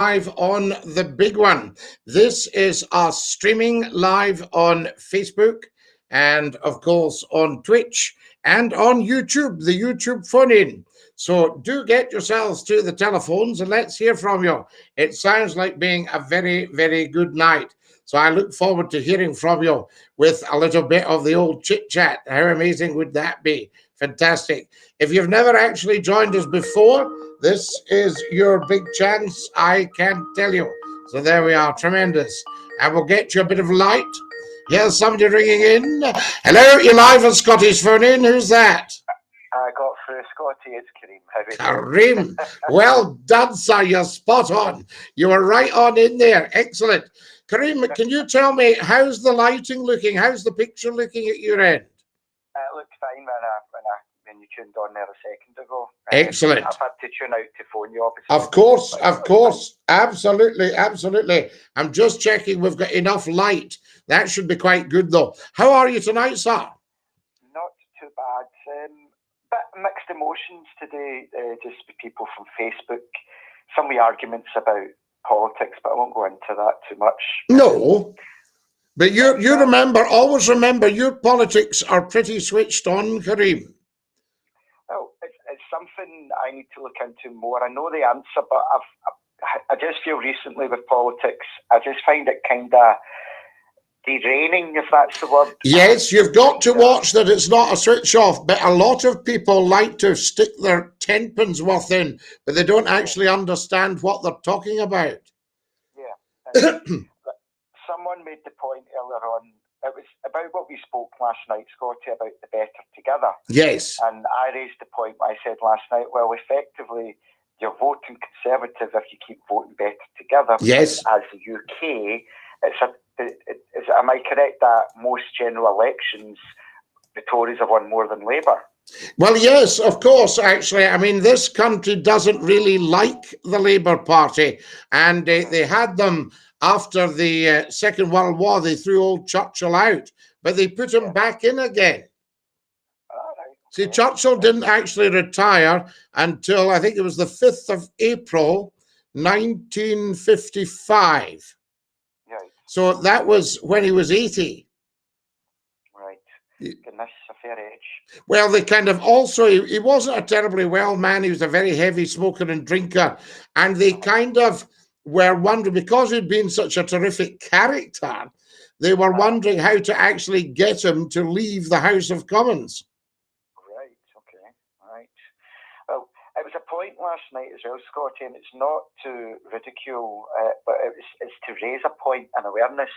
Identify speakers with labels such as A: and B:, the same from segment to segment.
A: Live on the big one. This is us streaming live on Facebook and, of course, on Twitch and on YouTube, the YouTube phone in. So do get yourselves to the telephones and let's hear from you. It sounds like being a very, very good night. So I look forward to hearing from you with a little bit of the old chit chat. How amazing would that be? Fantastic. If you've never actually joined us before, this is your big chance, I can tell you. So there we are, tremendous. And we'll get you a bit of light. Here's somebody ringing in. Hello, you're live on Scottish Phone In. Who's that?
B: I got through, Scottie. It's Kareem.
A: Kareem. Well done, sir. You're spot on. You were right on in there. Excellent. Kareem, can you tell me, how's the lighting looking? How's the picture looking at your end?
B: It looked fine when you tuned on there a second ago.
A: Excellent.
B: I've had to tune out to phone you, obviously.
A: Of course. Absolutely, absolutely. I'm just checking we've got enough light. That should be quite good, though. How are you tonight, sir?
B: Not too bad. Bit mixed emotions today, just with people from Facebook. Some of the arguments about politics, but I won't go into that too much.
A: No. But you always remember, your politics are pretty switched on, Kareem.
B: Well, it's something I need to look into more. I know the answer, but I just feel recently with politics, I just find it kind of deraining, if that's the word.
A: Yes, you've got to watch that it's not a switch off, but a lot of people like to stick their 10 pence worth in, but they don't actually understand what they're talking about.
B: Yeah. Someone made the point earlier on, it was about what we spoke last night, Scottie, about the better together.
A: Yes.
B: And I raised the point, I said last night, well, effectively, you're voting Conservative if you keep voting better together.
A: Yes.
B: As the UK, am I correct that most general elections, the Tories have won more than Labour?
A: Well, yes, of course, actually. I mean, this country doesn't really like the Labour Party, and they had them after the Second World War. They threw old Churchill out, but they put him back in again.
B: Right.
A: See, Churchill didn't actually retire until, I think it was the 5th of April, 1955.
B: Right.
A: So that was when he was 80.
B: Right. Goodness, a fair age.
A: Well, they kind of also, he wasn't a terribly well man. He was a very heavy smoker and drinker. And they kind of were wondering, because he'd been such a terrific character, they were wondering how to actually get him to leave the House of Commons.
B: Right, okay, right. Well, it was a point last night as well, Scottie, and it's not to ridicule, but it's to raise a point and awareness.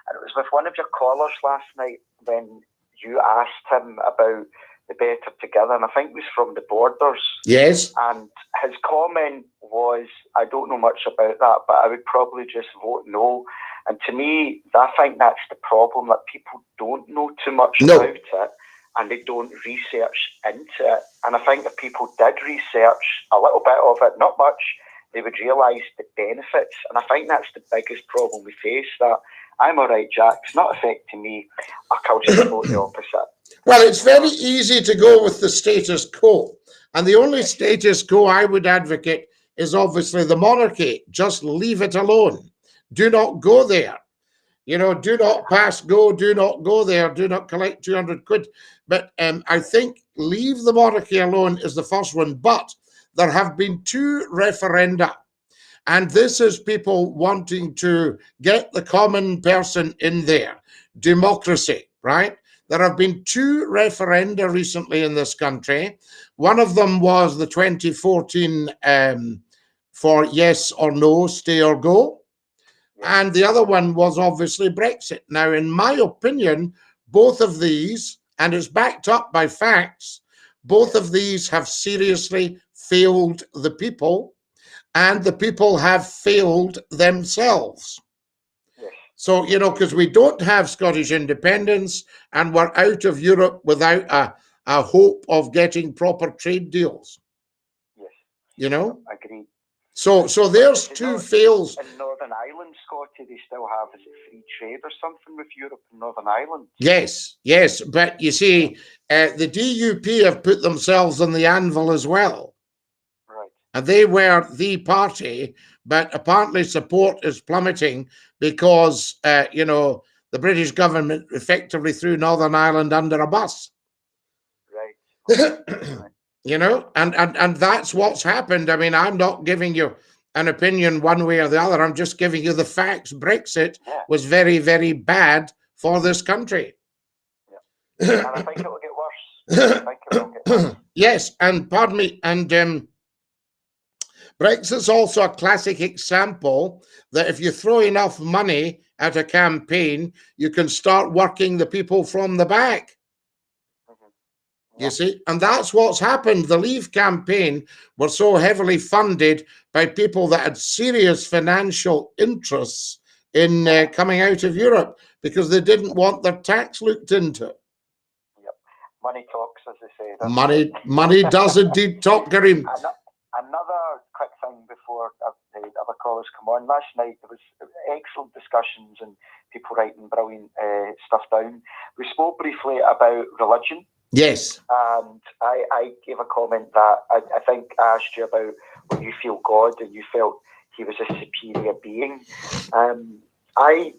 B: And it was with one of your callers last night when you asked him about the better together, and I think it was from the Borders.
A: Yes.
B: And his comment was, I don't know much about that, but I would probably just vote no. And to me, I think that's the problem, that people don't know too much about it, and they don't research into it. And I think if people did research a little bit of it, not much, they would realise the benefits. And I think that's the biggest problem we face, that I'm all right, Jack, it's not affecting me. I'll just vote the opposite.
A: Well, it's very easy to go with the status quo. And the only status quo I would advocate is obviously the monarchy. Just leave it alone. Do not go there. You know, do not pass go, do not go there, do not collect 200 quid. But I think leave the monarchy alone is the first one. But there have been 2 referenda. And this is people wanting to get the common person in there. Democracy, right? There have been 2 referenda recently in this country. One of them was the 2014 for yes or no, stay or go. And the other one was obviously Brexit. Now, in my opinion, both of these, and it's backed up by facts, both of these have seriously failed the people, and the people have failed themselves. So, you know, because we don't have Scottish independence and we're out of Europe without a hope of getting proper trade deals.
B: Yes.
A: You know?
B: Agreed.
A: So there's 2 fails.
B: In Northern Ireland, Scottie, they still have, is it free trade or something with Europe and Northern Ireland?
A: Yes, yes. But you see, the DUP have put themselves on the anvil as well.
B: Right.
A: And they were the party but apparently support is plummeting because, you know, the British government effectively threw Northern Ireland under a bus.
B: Right.
A: You know, and that's what's happened. I mean, I'm not giving you an opinion one way or the other. I'm just giving you the facts. Brexit was very, very bad for this country.
B: Yeah. And I think it will get worse. I think it will get worse.
A: Yes, and pardon me, and Brexit's also a classic example that if you throw enough money at a campaign, you can start working the people from the back. You see, and that's what's happened. The Leave campaign were so heavily funded by people that had serious financial interests in coming out of Europe because they didn't want their tax looked into.
B: Yep. Money talks, as they say.
A: Money does indeed talk, Kareem.
B: Another quick thing before the other callers come on. Last night there was excellent discussions and people writing brilliant stuff down. We spoke briefly about religion.
A: Yes.
B: And I gave a comment that I think I asked you about when you feel God and you felt he was a superior being. I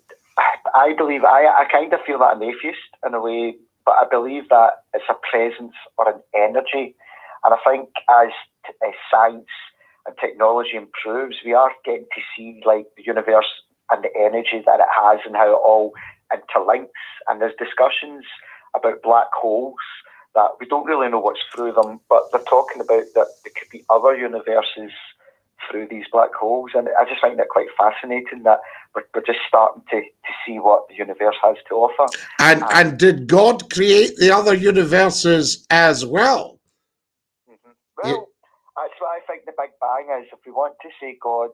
B: believe, I kind of feel that I'm atheist in a way, but I believe that it's a presence or an energy. And I think as science and technology improves, we are getting to see like the universe and the energy that it has and how it all interlinks. And there's discussions about black holes that we don't really know what's through them, but they're talking about that there could be other universes through these black holes. And I just find that quite fascinating that we're just starting to see what the universe has to offer.
A: And did God create the other universes as well?
B: Well, that's what I think the Big Bang is. If we want to say God,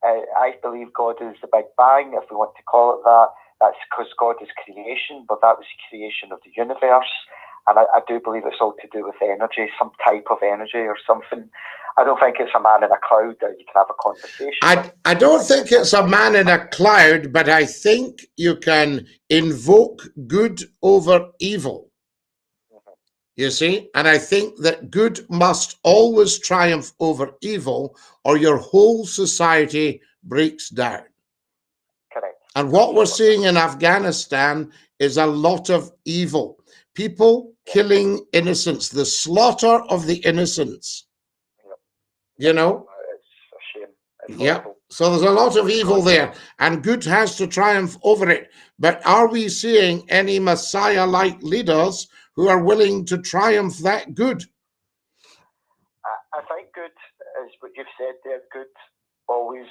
B: I believe God is the Big Bang, if we want to call it that. That's because God is creation, but that was the creation of the universe. And I do believe it's all to do with energy, some type of energy or something. I don't think it's a man in a cloud that you can have a conversation.
A: I don't think it's a man in a cloud, but I think you can invoke good over evil. You see? And I think that good must always triumph over evil or your whole society breaks down.
B: Correct.
A: And what we're seeing in Afghanistan is a lot of evil. People killing innocents, the slaughter of the innocents. You know?
B: It's a shame.
A: Yeah. So there's a lot of evil there, and good has to triumph over it. But are we seeing any Messiah-like leaders who are willing to triumph that good?
B: I think good is what you've said there. Good always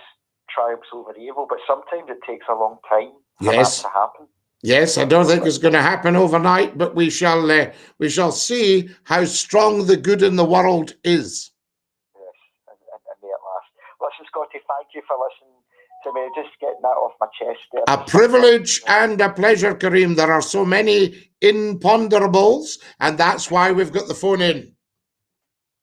B: triumphs over evil, but sometimes it takes a long time for that to happen.
A: Yes, I don't think it's going to happen overnight, but we shall see how strong the good in the world is.
B: Yes, and may it last. Listen, Scottie, thank you for listening to me. Just getting that off my chest there.
A: A privilege and a pleasure, Kareem. There are so many imponderables, and that's why we've got the phone in.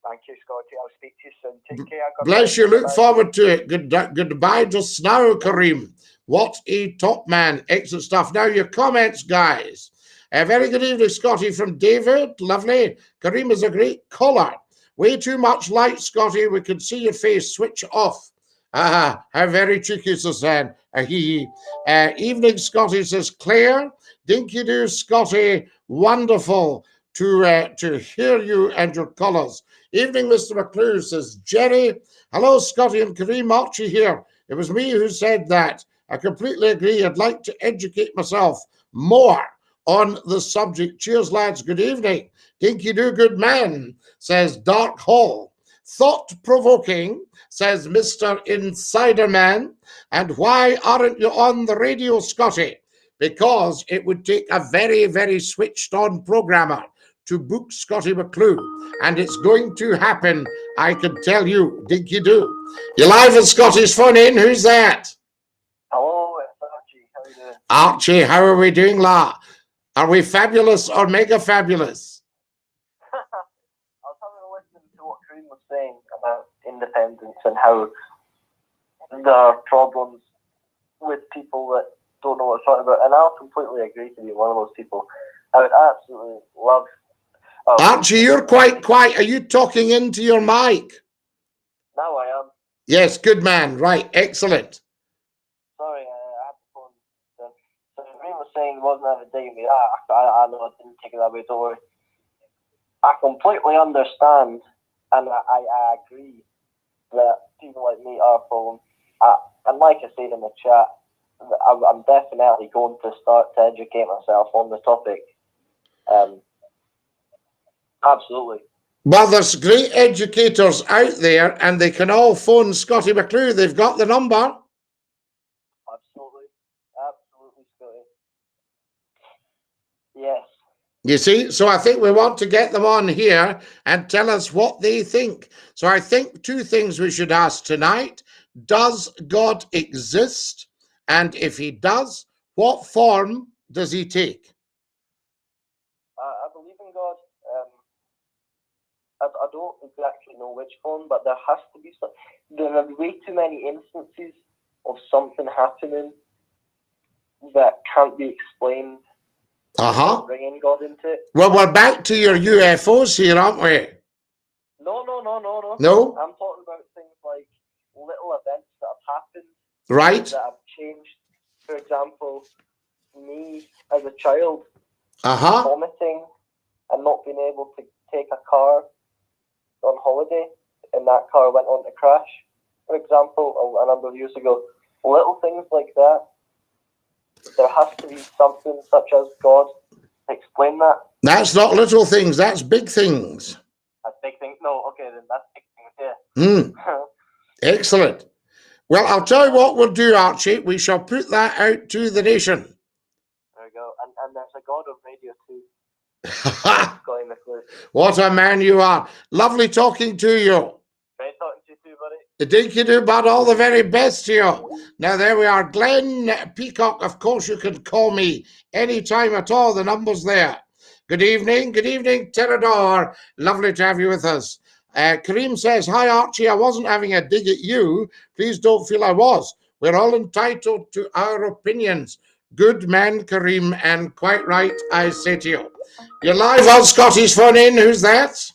B: Thank you, Scottie. I'll speak to you soon. Take care.
A: Bless you. Look forward to it. Goodbye just now, Kareem. What a top man. Excellent stuff. Now your comments, guys. A very good evening, Scottie, from David. Lovely. Kareem is a great caller. Way too much light, Scottie. We can see your face. Switch off. How very cheeky, Suzanne. Evening, Scottie, says Claire. Dinky do, Scottie. Wonderful to hear you and your colours. Evening, Mr. McClue, says Jerry. Hello, Scottie and Kareem. Archie here. It was me who said that. I completely agree. I'd like to educate myself more on the subject. Cheers, lads. Good evening. Dinky do, good man, says Dark Hall. Thought-provoking, says Mr. Insider Man. And why aren't you on the radio, Scottie? Because it would take a very, very switched-on programmer to book Scottie McClue. And it's going to happen, I can tell you. Dinky do. You're live on Scottie's phone in. Who's that?
B: Hello, it's Archie. How are you doing?
A: Archie, how are we doing, la? Are we fabulous or mega fabulous?
B: I was having a listen to what Kareem was saying about independence and how there are problems with people that don't know what it's talking about. And I'll completely agree to be one of those people. I would absolutely love...
A: Archie, you're quite quiet. Are you talking into your mic?
B: Now I am.
A: Yes, good man. Right, excellent.
C: Sorry, I had the phone. So Ray was saying he wasn't ever digging me. I know I didn't take it that way, don't worry. I completely understand, and I agree that people like me are a problem. And like I said in the chat, I'm definitely going to start to educate myself on the topic. Absolutely.
A: Well, there's great educators out there, and they can all phone Scottie McClue. They've got the number.
C: Absolutely. Absolutely, Scottie. Yes.
A: You see, so I think we want to get them on here and tell us what they think. So I think two things we should ask tonight. Does God exist? And if he does, what form does he take?
C: I believe in God. I don't exactly know which form, but there has to be some. There are way too many instances of something happening that can't be explained. Bringing God into it.
A: Well, we're back to your UFOs here, aren't we?
C: No.
A: No?
C: I'm talking about things like little events that have happened.
A: Right.
C: That have changed. For example, me as a child vomiting and not being able to take a car on holiday, and that car went on to crash, for example, a number of years ago. Little things like that. There has to be something such as God to explain that.
A: That's not little things, that's big things.
C: That's big things? No, okay, then that's big things, yeah.
A: Excellent. Well, I'll tell you what we'll do, Archie. We shall put that out to the nation.
C: There we go. And there's a God of radio too. SCOTTIE McCLUE.
A: What a man you are. Lovely talking to you.
C: Great talking to you too, buddy.
A: The dinky do, bud. All the very best to you. Now, there we are. Glenn Peacock, of course, you can call me anytime at all. The number's there. Good evening. Good evening, Terador. Lovely to have you with us. Kareem says, hi, Archie. I wasn't having a dig at you. Please don't feel I was. We're all entitled to our opinions. Good man, Kareem, and quite right, I say to you. You're live on Scottie's phone in. Who's that?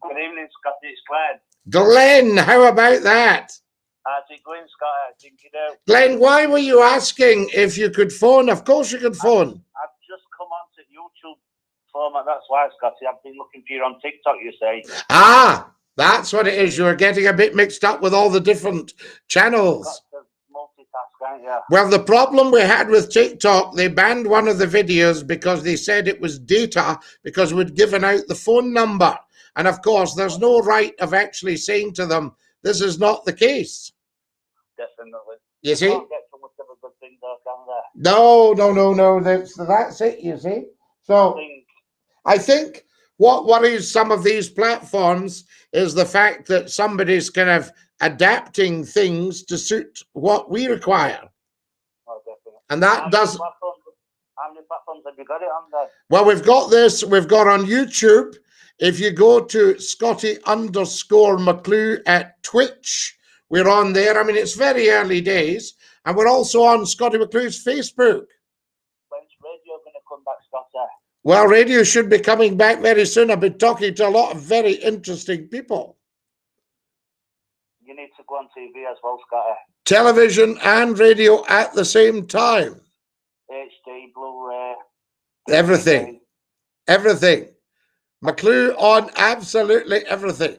D: Good evening, Scottie. It's Glenn.
A: Glenn, how about that?
D: How's it going, Scottie? I think you know.
A: Glenn, why were you asking if you could phone? Of course you could phone.
D: I've just come onto YouTube format. That's why, Scottie. I've been looking for you on TikTok, you say.
A: Ah, that's what it is. You were getting a bit mixed up with all the different channels.
D: Multitask, aren't you?
A: Well, the problem we had with TikTok, they banned one of the videos because they said it was data because we'd given out the phone number. And of course, there's no right of actually saying to them, this is not the case.
D: Definitely.
A: You see?
D: Can't get so much of a good thing there, can there?
A: No. That's it, you see? So I think what worries some of these platforms is the fact that somebody's kind of adapting things to suit what we require.
D: Oh, definitely.
A: And that
D: How many platforms have you got it on there?
A: Well, we've got this. We've got on YouTube. If you go to Scottie_McClue at Twitch, we're on there. I mean, it's very early days. And we're also on Scottie McClue's Facebook.
D: When's radio going to come back, Scottie?
A: Well, radio should be coming back very soon. I've been talking to a lot of very interesting people.
D: You need to go on TV as well, Scottie.
A: Television and radio at the same time.
D: HD, Blu-ray.
A: Everything. Everything. McClue on absolutely everything.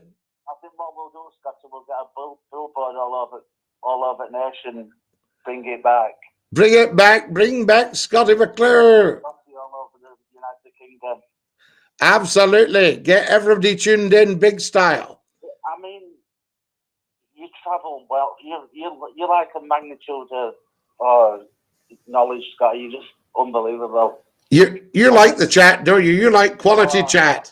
D: I think what we'll do, Scottie, we'll get a billboard all over the nation. Bring it back.
A: Bring it back. Bring back Scottie McClue.
D: All over the United Kingdom.
A: Absolutely. Get everybody tuned in big style.
D: I mean, you travel well. You're like a magnitude of knowledge, Scottie. You're just unbelievable.
A: You like the chat, don't you? You like quality chat.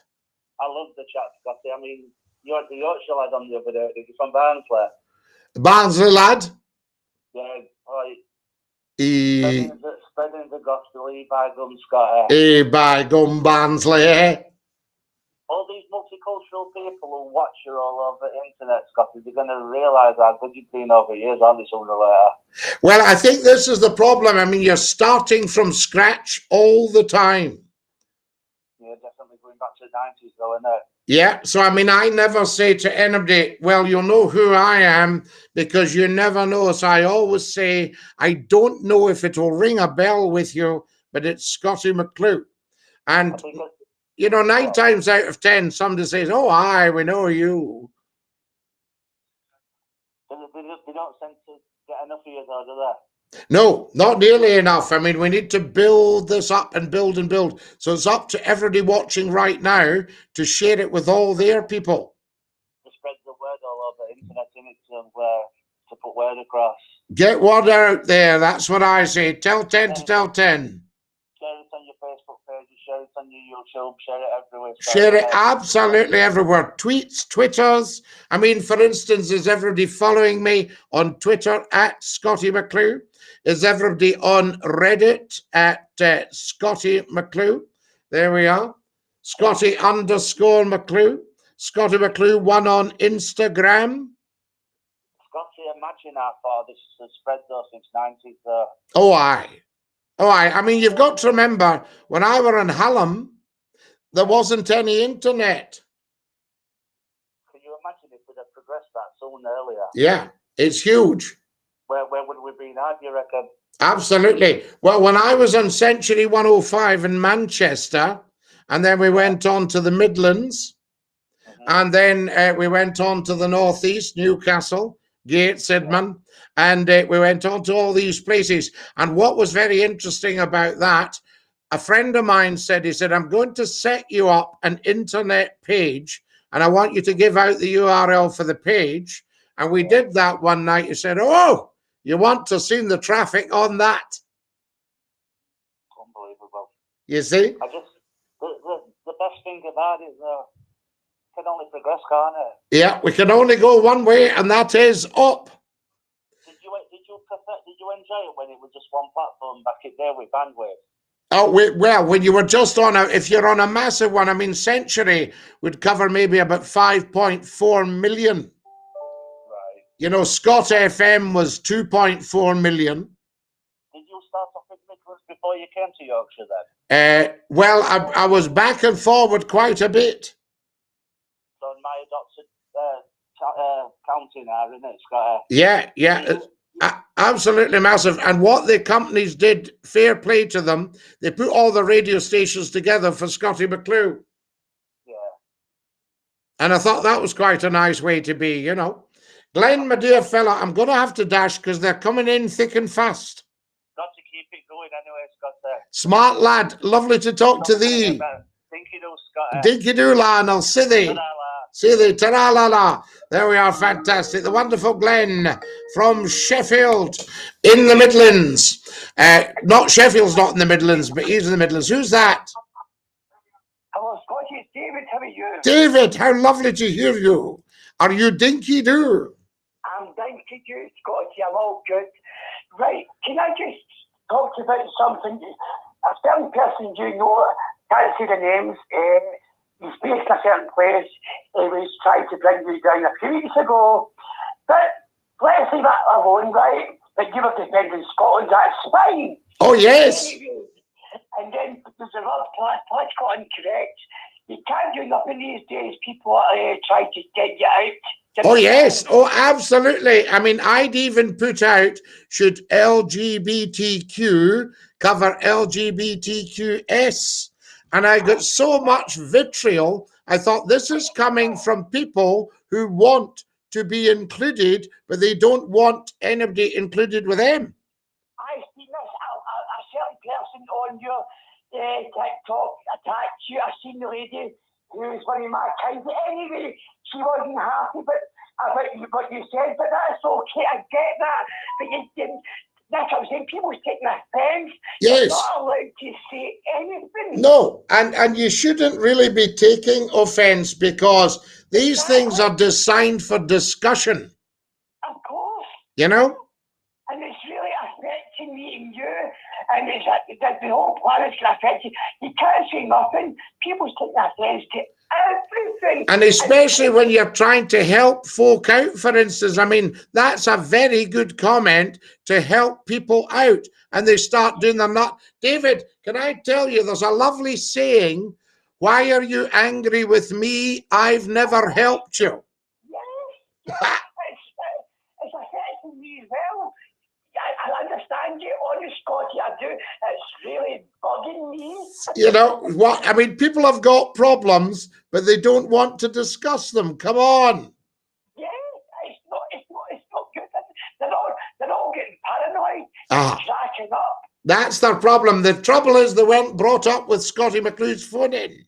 D: I love the chat, Scottie. I mean, you had the Yorkshire lad on the other day. You're from Barnsley.
A: Barnsley lad?
D: Yeah. Spreading the gospel, by gum, Scottie.
A: By gum, Barnsley.
D: All these multicultural people who watch you all over the internet, Scottie, they're going to realise how good you've been over years, aren't they, sooner or later?
A: Well, I think this is the problem. I mean, you're starting from scratch all the time.
D: Yeah, definitely going back to the 90s, though, isn't it?
A: Yeah, so I mean, I never say to anybody, well, you'll know who I am, because you never know. So I always say, I don't know if it'll ring a bell with you, but it's Scottie McClue. And, you know, 9 times out of 10, somebody says, oh, aye, we know you.
D: They don't seem to get enough of you, though, do they?
A: No, not nearly enough. I mean, we need to build this up and build and build. So it's up to everybody watching right now to share it with all their people.
D: To spread the word all over the internet, to put word across.
A: Get word out there. That's what I say. Tell 10 to tell 10.
D: Share it on your Facebook page, share it on your YouTube, share it everywhere.
A: Share it absolutely everywhere. Tweets, Twitters. I mean, for instance, is everybody following me on Twitter at Scottie McClue? Is everybody on Reddit at Scottie McClue? There we are. Scottie_McClue. Scottie McClue 1 on Instagram.
D: Scottie, imagine how far this has spread though since 90s.
A: Oh, aye. Oh, I mean, you've got to remember, when I were in Hallam, there wasn't any internet.
D: Can you imagine if we'd have progressed that soon earlier?
A: Yeah, it's huge.
D: Where would we be now, do you reckon?
A: Absolutely. Well, when I was on Century 105 in Manchester, and then we went on to the Midlands, and then we went on to the Northeast, Newcastle, Gateshead, and we went on to all these places. And what was very interesting about that, a friend of mine said, he said, I'm going to set you up an internet page, and I want you to give out the URL for the page. And we did that one night. He said, oh, you want to see the traffic on that?
D: Unbelievable.
A: You see?
D: The best thing about it is can only progress, can't it?
A: Yeah, we can only go one way, and that is up.
D: Did you enjoy it when it was just one platform back in there with bandwidth?
A: Oh, well, when you were just on if you're on a massive one, I mean, Century would cover maybe about 5.4 million. Right. You know, Scott FM was 2.4 million.
D: Did you start off with Midlands before you came to Yorkshire then?
A: Well, I was back and forward quite a bit.
D: So in my adopted county now, isn't it, Scott?
A: Yeah. Absolutely massive. And what the companies did, fair play to them, they put all the radio stations together for Scottie McClue.
D: Yeah.
A: And I thought that was quite a nice way to be, you know. Glenn, my dear fella, I'm going to have to dash because they're coming in thick and fast.
D: Got to keep it going anyway, Scott.
A: Smart lad. Lovely to talk to thee.
D: Dinky-doo, Scott.
A: Dinky-doo, lad. I'll see thee. See thee. Ta-ra-la-la. There we are. Fantastic. The wonderful Glenn from Sheffield in the Midlands. Not Sheffield's not in the Midlands, but he's in the Midlands. Who's that?
C: Hello, Scottie. It's David. How are you?
A: David, how lovely to hear you. Are you Dinky-doo?
C: I'm Dinky-doo, Scottie. I'm all good. Right. Can I just talk about something? A certain person you know, can't say the names, he's based in a certain place. He was trying to bring you down a few weeks ago. But let's leave that alone, right? But you were defending Scotland, that's fine.
A: Oh, yes.
C: And then there's another political incorrect. You can't do nothing these days. People try to get you out.
A: Oh, yes. Oh, absolutely. I mean, I'd even put out, should LGBTQ cover LGBTQS? And I got so much vitriol. I thought this is coming from people who want to be included, but they don't want anybody included with them.
C: I've seen this. A certain person on your TikTok attacked you. I've seen the lady who's one of my kids. Anyway, she wasn't happy about what you said, but that's okay. I get that. But you didn't. That's what I'm saying. People's taking offense.
A: Yes.
C: You're not allowed to say anything.
A: No, and you shouldn't really be taking offense because these things are designed for discussion.
C: Of course.
A: You know?
C: And it's really affecting me and you. And it's like the whole planet's going to affect you. You can't say nothing. People's taking offense to everything.
A: And especially when you're trying to help folk out, for instance. I mean, that's a very good comment to help people out. And they start doing them not. David, can I tell you, there's a lovely saying, Why are you angry with me? I've never helped you.
D: Yes, it's affecting me as well. I understand you, honest Scottie, I do. It's really bugging me.
A: You know what? I mean, people have got problems, but they don't want to discuss them. Come on.
D: Yeah, it's not good. They're all getting paranoid, cracking up.
A: That's their problem. The trouble is they weren't brought up with Scottie McClue's phone in.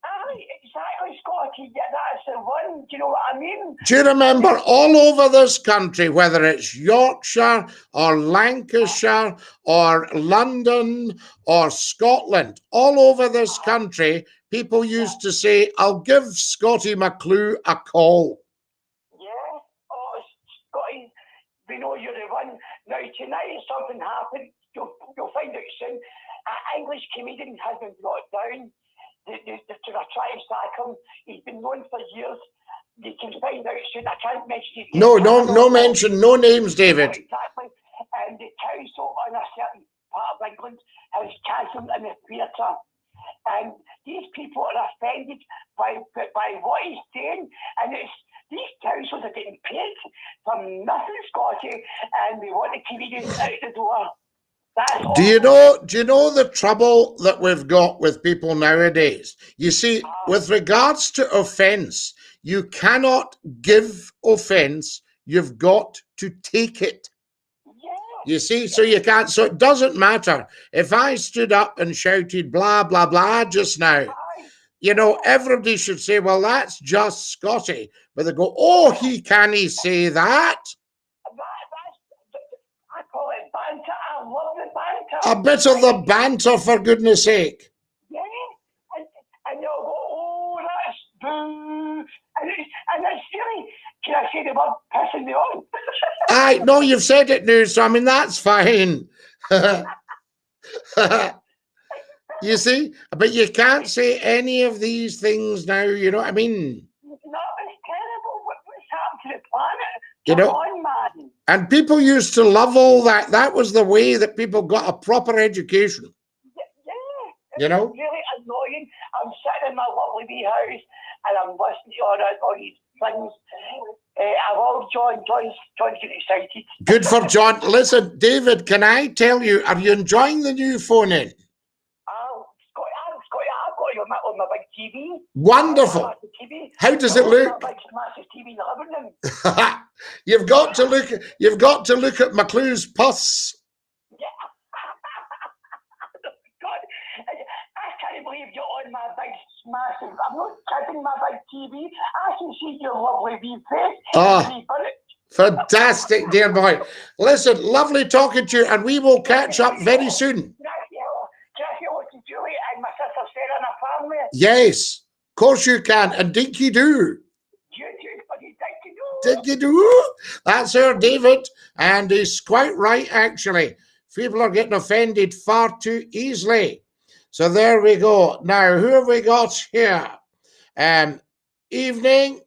D: Aye, exactly, Scottie. Yeah, that's the one. Do you know what I mean?
A: Do you remember all over this country, whether it's Yorkshire or Lancashire or London or Scotland, all over this country, people used to say, I'll give Scottie McClue a call.
D: Yeah. Oh, Scottie, we know you're the one. Now, tonight, if something happened, you'll find out soon. An English comedian has been brought down. They're trying to sack him. He's been known for years. You can find out soon. I can't mention it.
A: No mention, no names, David.
D: Exactly. And the council in a certain part of England has cancelled in the theatre. And these people are offended by what he's saying. And these councils are getting paid for nothing, Scottie. And we want the comedians out the door.
A: Do you know the trouble that we've got with people nowadays? You see, with regards to offence, you cannot give offence, you've got to take it. You see, so you can't, so it doesn't matter. If I stood up and shouted blah, blah, blah just now, you know, everybody should say, well, that's just Scottie. But they go, oh, he can't say that.
D: I call it banter. I love the banter.
A: A bit of the banter, for goodness sake.
D: Yeah, and you'll go, oh, that's boo. And it's really, can I say the word pissing me on?
A: I know you've said it now, so I mean, that's fine. You see, but you can't say any of these things now, you know what I mean?
D: No, it's terrible what's happened to the planet.
A: You know,
D: on, man.
A: And people used to love all that. That was the way that people got a proper education.
D: Yeah.
A: You know?
D: It's really annoying. I'm sitting in my lovely wee house and I'm listening to all these things. I've all John's getting excited.
A: Good for John. Listen, David, can I tell you, are you enjoying the new phone in?
D: I've got you on my big TV.
A: Wonderful. How does it look?
D: Massive TV in the living room.
A: You've got to look at McClue's puss.
D: Yeah. God, I can't believe you're on my big massive. I'm not kidding, my big TV. I can see your lovely wee face.
A: Fantastic, dear boy. Listen, lovely talking to you, and we will catch up very soon. Yes, of course you can. And dinky do. Dinky do. That's our David. And he's quite right, actually. People are getting offended far too easily. So there we go. Now, who have we got here? Evening,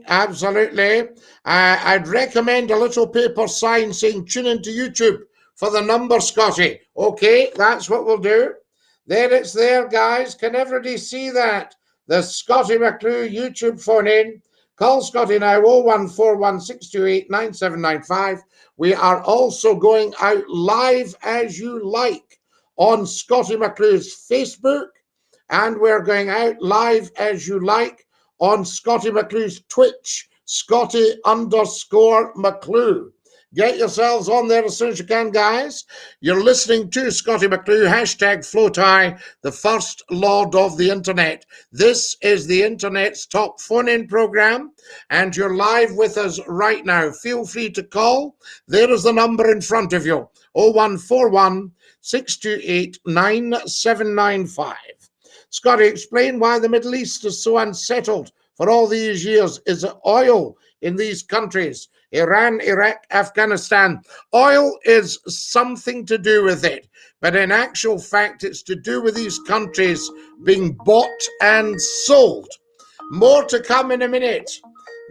A: absolutely. I'd recommend a little paper sign saying tune into YouTube for the number, Scottie. Okay, that's what we'll do. There it's there, guys. Can everybody see that? The Scottie McClue YouTube phone in. Call Scottie now, 01416289795. We are also going out live as you like on Scottie McClue's Facebook, and we're going out live as you like on Scottie McClue's Twitch, Scottie_McClue. Get yourselves on there as soon as you can, guys. You're listening to Scottie McClue, #FloatHigh, the first lord of the internet. This is the internet's top phone-in program, and you're live with us right now. Feel free to call. There is the number in front of you, 01416289795. Scottie, explain why the Middle East is so unsettled for all these years. Is it oil in these countries? Iran, Iraq, Afghanistan. Oil is something to do with it, but in actual fact, it's to do with these countries being bought and sold. More to come in a minute.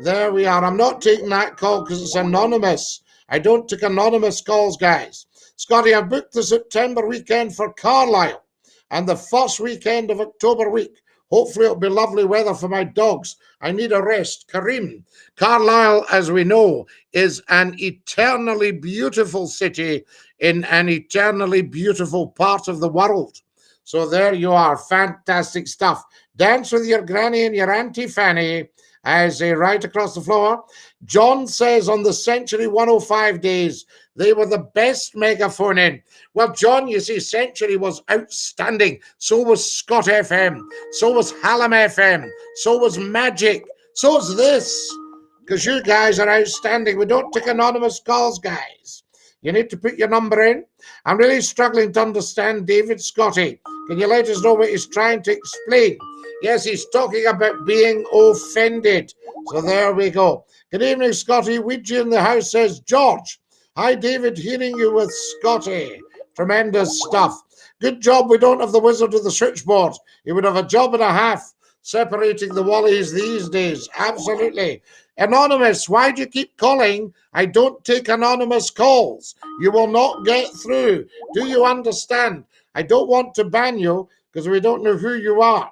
A: There we are. I'm not taking that call because it's anonymous. I don't take anonymous calls, guys. Scottie, I've booked the September weekend for Carlisle. and the first weekend of October week. Hopefully it'll be lovely weather for my dogs. I need a rest. Kareem. Carlisle, as we know, is an eternally beautiful city in an eternally beautiful part of the world. So there you are. Fantastic stuff. Dance with your granny and your Auntie Fanny. As right across the floor. John says on the Century 105 days, they were the best megaphone in. Well, John, you see, Century was outstanding. So was Scott FM. So was Hallam FM. So was Magic. So is this. Because you guys are outstanding. We don't take anonymous calls, guys. You need to put your number in. I'm really struggling to understand David Scottie. Can you let us know what he's trying to explain? Yes, he's talking about being offended. So there we go. Good evening, Scottie. Ouija in the house says, George. Hi, David. Hearing you with Scottie. Tremendous stuff. Good job we don't have the wizard with the switchboard. He would have a job and a half separating the wallies these days. Absolutely. Anonymous, why do you keep calling? I don't take anonymous calls. You will not get through. Do you understand? I don't want to ban you because we don't know who you are.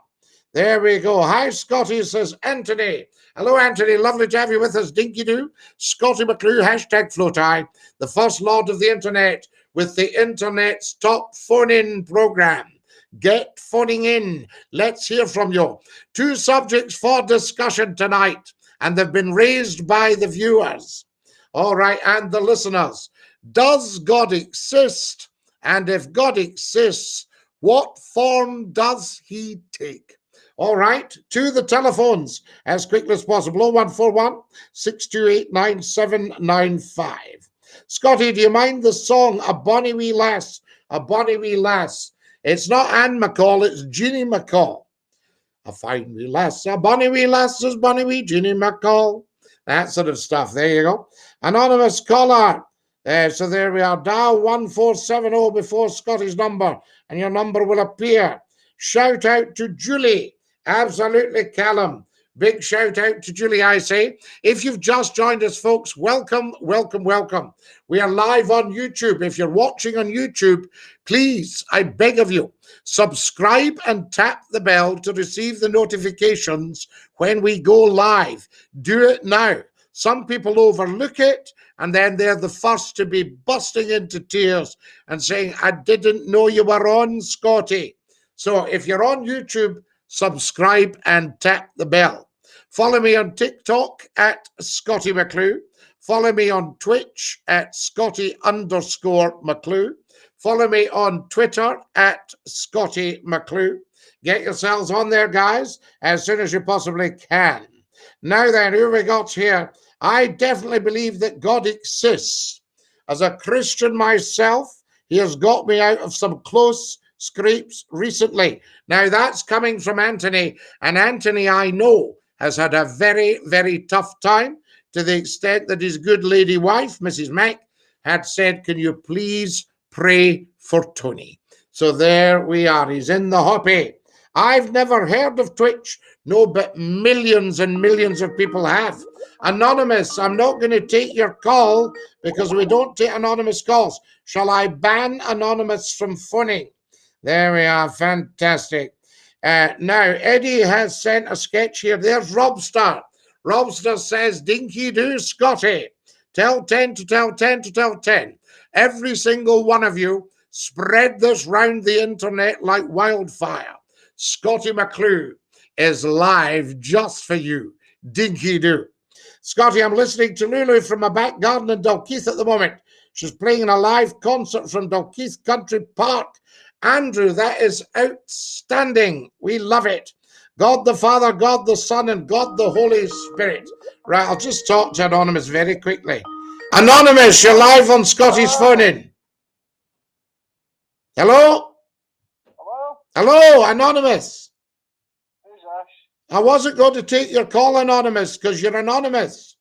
A: There we go. Hi, Scottie, says Anthony. Hello, Anthony. Lovely to have you with us. Dinky do. Scottie McClue, hashtag FloatEye, the first lord of the internet with the internet's top phone-in program. Get phoning in. Let's hear from you. 2 subjects for discussion tonight, and they've been raised by the viewers. All right, and the listeners. Does God exist? And if God exists, what form does he take? All right, to the telephones as quickly as possible. 0141 628 9795. Scottie, do you mind the song A Bonnie Wee Lass? A Bonnie Wee Lass. It's not Anne McCall, it's Jeannie McCall. A fine wee lass, a bonny wee lass is bonny wee Jeannie McCall. That sort of stuff. There you go. Anonymous caller. So there we are. Dial 1470 before Scottie's number, and your number will appear. Shout out to Julie. Absolutely, Callum. Big shout out to Julie, I say. If you've just joined us, folks, welcome, welcome, welcome. We are live on YouTube. If you're watching on YouTube, please, I beg of you, subscribe and tap the bell to receive the notifications when we go live. Do it now. Some people overlook it, and then they're the first to be busting into tears and saying, I didn't know you were on, Scottie. So if you're on YouTube, subscribe and tap the bell. Follow me on TikTok at Scottie McClue. Follow me on Twitch at Scottie_McClue. Follow me on Twitter at Scottie McClue. Get yourselves on there, guys, as soon as you possibly can. Now then, who we got here? I definitely believe that God exists. As a Christian myself, he has got me out of some close scrapes recently. Now that's coming from Anthony, and Anthony, I know, has had a very, very tough time, to the extent that his good lady wife, Mrs. Mack, had said, can you please pray for Tony? So there we are. He's in the hoppy. I've never heard of Twitch. No, but millions and millions of people have. Anonymous, I'm not going to take your call because we don't take anonymous calls. Shall I ban Anonymous from phoning? There we are. Fantastic. Now, Eddie has sent a sketch here. There's Robster. Robster says, Dinky do, Scottie. Tell 10 to tell 10 to tell 10. Every single one of you, spread this round the internet like wildfire. Scottie McClue is live just for you. Dinky do. Scottie, I'm listening to Lulu from my back garden in Dalkeith at the moment. She's playing in a live concert from Dalkeith Country Park. Andrew, that is outstanding. We love it. God the Father, God the Son, and God the Holy Spirit. Right, I'll just talk to Anonymous very quickly. Anonymous, you're live on Scottie's phone-in. Hello?
C: Hello?
A: Hello, Anonymous.
C: Who's Ash?
A: I wasn't going to take your call, Anonymous, because you're anonymous.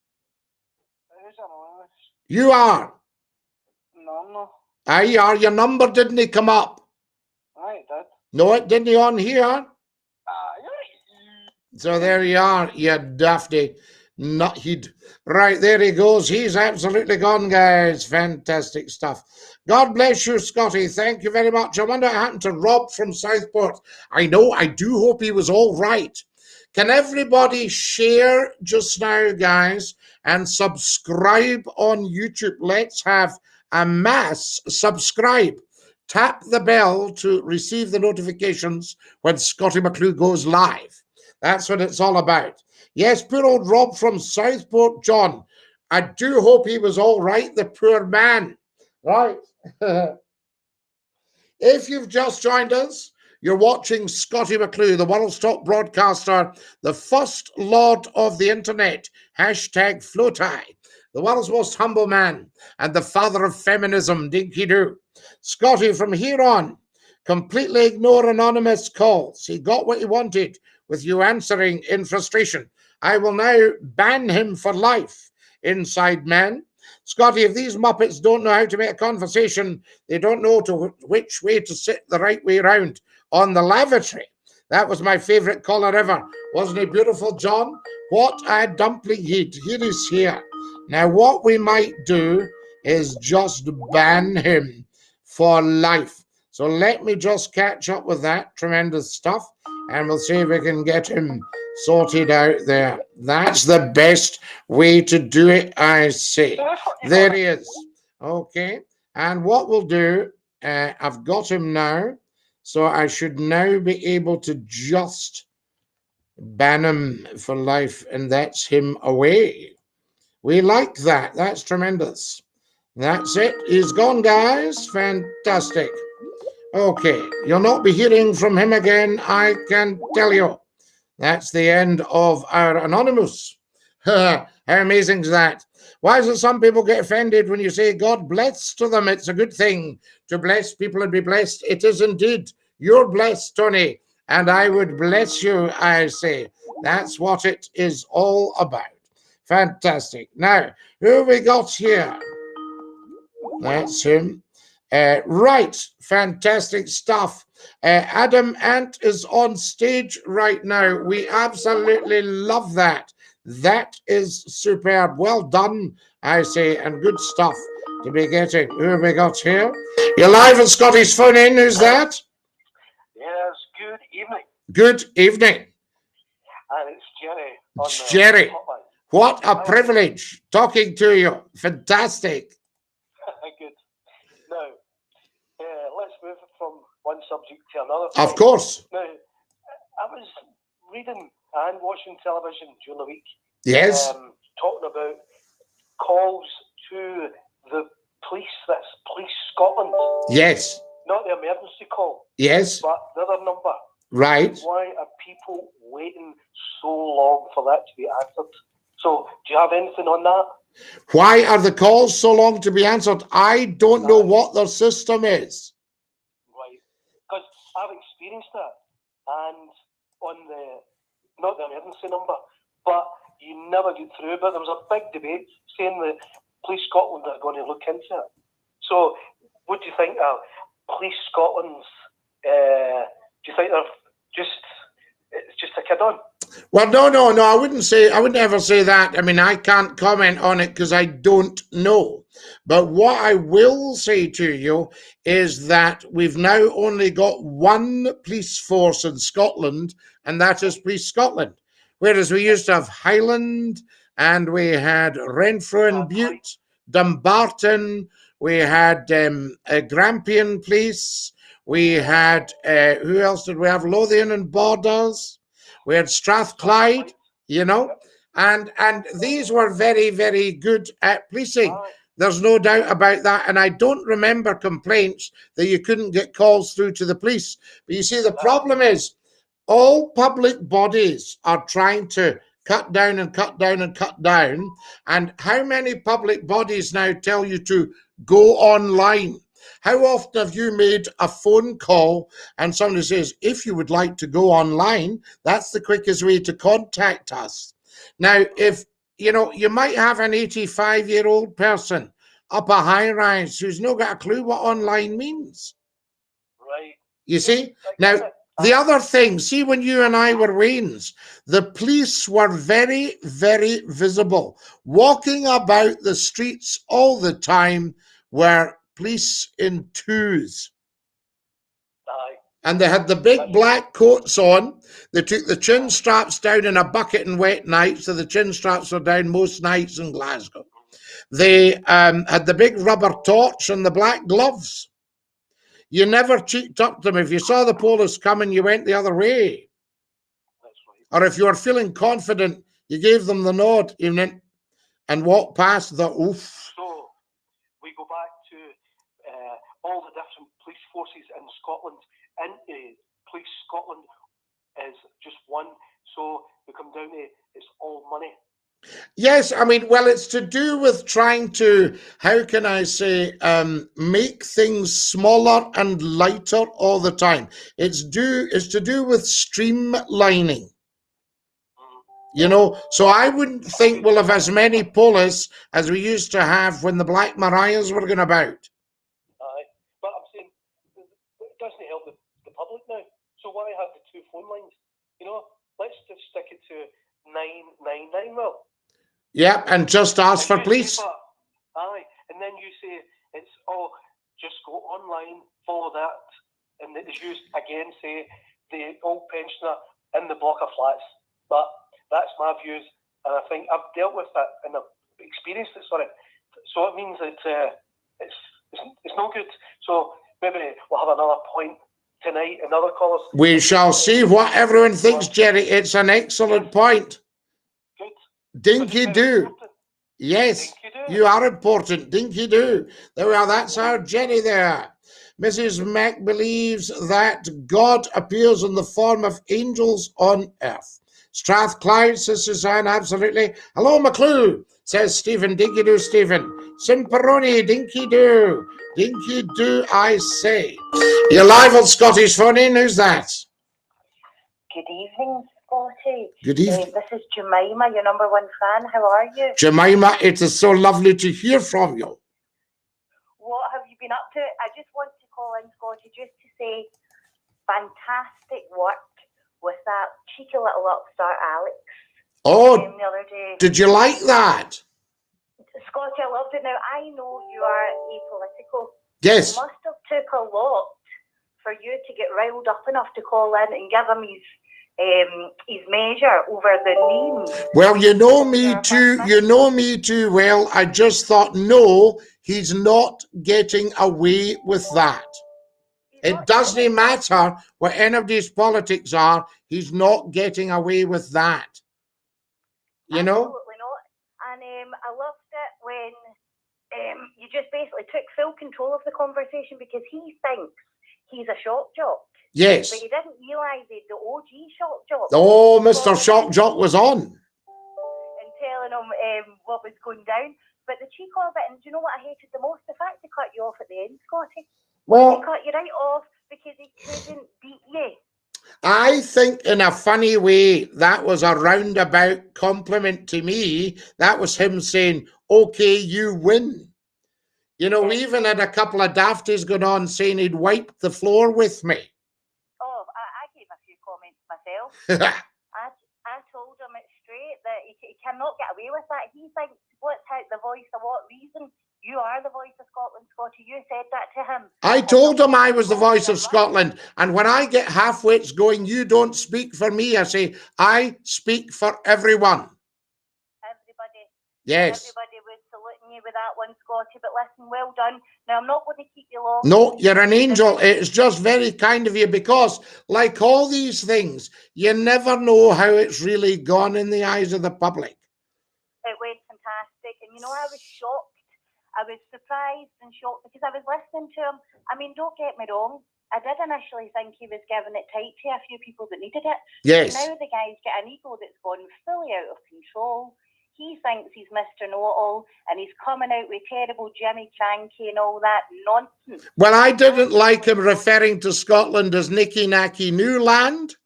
C: Who's anonymous?
A: You are.
C: No, I'm not.
A: Aye, you are. Your number didn't come up.
C: Aye, it did.
A: No, it didn't on here. So there you are, you dafty. Not he'd. Right, there he goes. He's absolutely gone, guys. Fantastic stuff. God bless you, Scottie. Thank you very much. I wonder what happened to Rob from Southport. I know. I do hope he was all right. Can everybody share just now, guys, and subscribe on YouTube? Let's have a mass subscribe. Tap the bell to receive the notifications when Scottie McClue goes live. That's what it's all about. Yes, poor old Rob from Southport, John. I do hope he was all right, the poor man. Right. If you've just joined us, you're watching Scottie McClue, the world's top broadcaster, the first lord of the internet, hashtag Floatie, the world's most humble man, and the father of feminism, dinky doo. Scottie, from here on, completely ignore anonymous calls. He got what he wanted with you answering in frustration. I will now ban him for life, inside man. Scottie, if these Muppets don't know how to make a conversation, they don't know which way to sit the right way round on the lavatory. That was my favourite caller ever. Wasn't he beautiful, John? What a dumpling head. Here he's here. Now, what we might do is just ban him for life. So let me just catch up with that tremendous stuff, and we'll see if we can get him sorted out there. That's the best way to do it, I say. There he is. Okay. And what we'll do, I've got him now, so I should now be able to just ban him for life, and that's him away. We like that. That's tremendous. That's it. He's gone, guys. Fantastic. Okay. You'll not be hearing from him again, I can tell you. That's the end of our Anonymous. How amazing is that? Why is it some people get offended when you say God bless to them? It's a good thing to bless people and be blessed. It is indeed. You're blessed, Tony, and I would bless you, I say. That's what it is all about. Fantastic. Now, who have we got here? That's him. Right. Fantastic stuff. Adam Ant is on stage right now. We absolutely love that. That is superb. Well done, I say, and good stuff to be getting. Who have we got here? You're live at Scottie's phone in. Who's that?
E: Yes, good evening.
A: Good evening.
E: And it's Jerry.
A: It's Jerry. What a privilege talking to you. Fantastic.
E: Good. Now, let's move from one subject to another.
A: Of course.
E: Now, I was reading and watching television during the week.
A: Yes.
E: Talking about calls to the police. That's Police Scotland.
A: Yes.
E: Not the emergency call.
A: Yes.
E: But the other number.
A: Right.
E: Why are people waiting so long for that to be answered? So, do you have anything on that?
A: Why are the calls so long to be answered? I don't know what their system is.
E: Right. Because I've experienced that. And on not the emergency number, but you never get through. But there was a big debate saying that Police Scotland are going to look into it. So, what do you think of Police Scotland's, do you think they're it's just a kid on?
A: Well, no. I wouldn't ever say that. I mean, I can't comment on it because I don't know. But what I will say to you is that we've now only got one police force in Scotland, and that is Police Scotland. Whereas we used to have Highland, and we had Renfrew and Bute, Dumbarton, we had Grampian Police, we had, who else did we have? Lothian and Borders. We had Strathclyde, you know, and these were very, very good at policing. There's no doubt about that. And I don't remember complaints that you couldn't get calls through to the police. But you see, the problem is all public bodies are trying to cut down and cut down and cut down. And how many public bodies now tell you to go online? How often have you made a phone call and somebody says, if you would like to go online, that's the quickest way to contact us. Now, if, you know, you might have an 85-year-old person up a high-rise who's not got a clue what online means.
E: Right.
A: You see? Now, The other thing, see, when you and I were Waynes, the police were very, very visible. Walking about the streets all the time were police in twos.
E: Aye.
A: And they had the big black coats on. They took the chin straps down in a bucket on wet nights, so the chin straps were down most nights in Glasgow. They had the big rubber torch and the black gloves. You never cheeked up to them. If you saw the police coming, you went the other way.
E: That's right.
A: Or if you were feeling confident, you gave them the nod and walked past the oof.
E: So we go back to all the different police forces in Scotland. Into Police Scotland is just one. So we come down to it's all money.
A: Yes, I mean, well, it's to do with trying to, how can I say, make things smaller and lighter all the time. It's to do with streamlining. So I wouldn't think we'll have as many police as we used to have when the Black Mariahs were going about.
E: Aye, but I'm saying it doesn't help the public now. So why have the 2 phone lines? Let's just stick it to 999, well.
A: Yeah, and just ask for police.
E: Aye, and then you say it's just go online, follow that, and as you again say the old pensioner in the block of flats. But that's my views, and I think I've dealt with that and I've experienced it. Sorry, so it means that it's no good. So maybe we'll have another point tonight. Another callers.
A: We shall see what everyone thinks, Jerry. It's an excellent point.
E: Good.
A: Dinky do. Yes,
E: Dinky-doo.
A: you are important. Dinky do. There we are. That's our Jenny there. Mrs. Mac believes that God appears in the form of angels on earth. Strathclyde, says Suzanne, absolutely. Hello, McClue, says Stephen. Dinky do, Stephen. Simperoni, dinky do. Dinky do, I say. You're live on Scottish Phone In. Who's that?
F: Good evening, Scotty.
A: Good evening.
F: This is Jemima, your number 1 fan. How are you?
A: Jemima, it is so lovely to hear from you.
F: What have you been up to? I just want to call in, Scotty, just to say fantastic work with that cheeky little upstart Alex.
A: Oh,
F: the other day.
A: Did you like that?
F: Scotty, I loved it. Now, I know you are apolitical.
A: Yes.
F: It must have took a lot for you to get riled up enough to call in and give him his measure over the memes.
A: Well, you know me too. You know me too well. I just thought, no, he's not getting away with that. It doesn't matter what any of these politics are. He's not getting away with that. You know?
F: Absolutely not. And I loved it when you just basically took full control of the conversation because he thinks he's a shock jock.
A: Yes.
F: But he didn't realise the OG shock jock.
A: Oh, Mr. Shock Jock was on.
F: And telling him what was going down. But the cheek of it, and do you know what I hated the most? The fact they cut you off at the end, Scotty.
A: Well,
F: they cut you right off because he couldn't beat you.
A: I think in a funny way, that was a roundabout compliment to me. That was him saying, okay, you win. You know, we even had a couple of dafties going on saying he'd wipe the floor with me.
F: Oh, I gave a few comments myself. I told him it straight that he cannot get away with that. He thinks, what's out the voice of what reason? You are the voice of Scotland, Scotty. You said that to him.
A: I told him I was the voice of Scotland. And when I get half-wits going, you don't speak for me. I say, I speak for everyone.
F: Everybody.
A: Yes.
F: Everybody was saluting you with that one, Scotty. But listen, well done. Now, I'm not going to keep you long.
A: No, you're an angel. It's just very kind of you because, like all these things, you never know how it's really gone in the eyes of the public.
F: It went fantastic. And, you know, I was shocked. I was surprised and shocked because I was listening to him. I mean, don't get me wrong. I did initially think he was giving it tight to a few people that needed it.
A: Yes.
F: Now the guy's got an ego that's gone fully out of control. He thinks he's Mr. Know-It-All and he's coming out with terrible Jimmy Cranky and all that nonsense.
A: Well, I didn't like him referring to Scotland as Nicky Nacky New Land.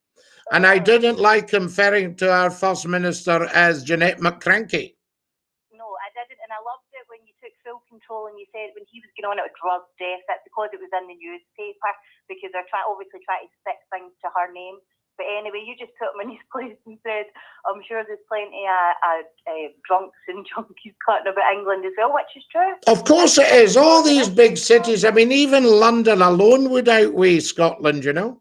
A: And I didn't like him referring to our First Minister as Jeanette McCranky.
F: No, I didn't. And I loved it when you took full control, and you said when he was going on at a drug death, that's because it was in the newspaper, because they're obviously trying to stick things to her name. But anyway, you just put him in his place and said, I'm sure there's plenty of drunks and junkies cutting about England as well, which is true.
A: Of course it is. All these big cities, I mean, even London alone would outweigh Scotland, you know?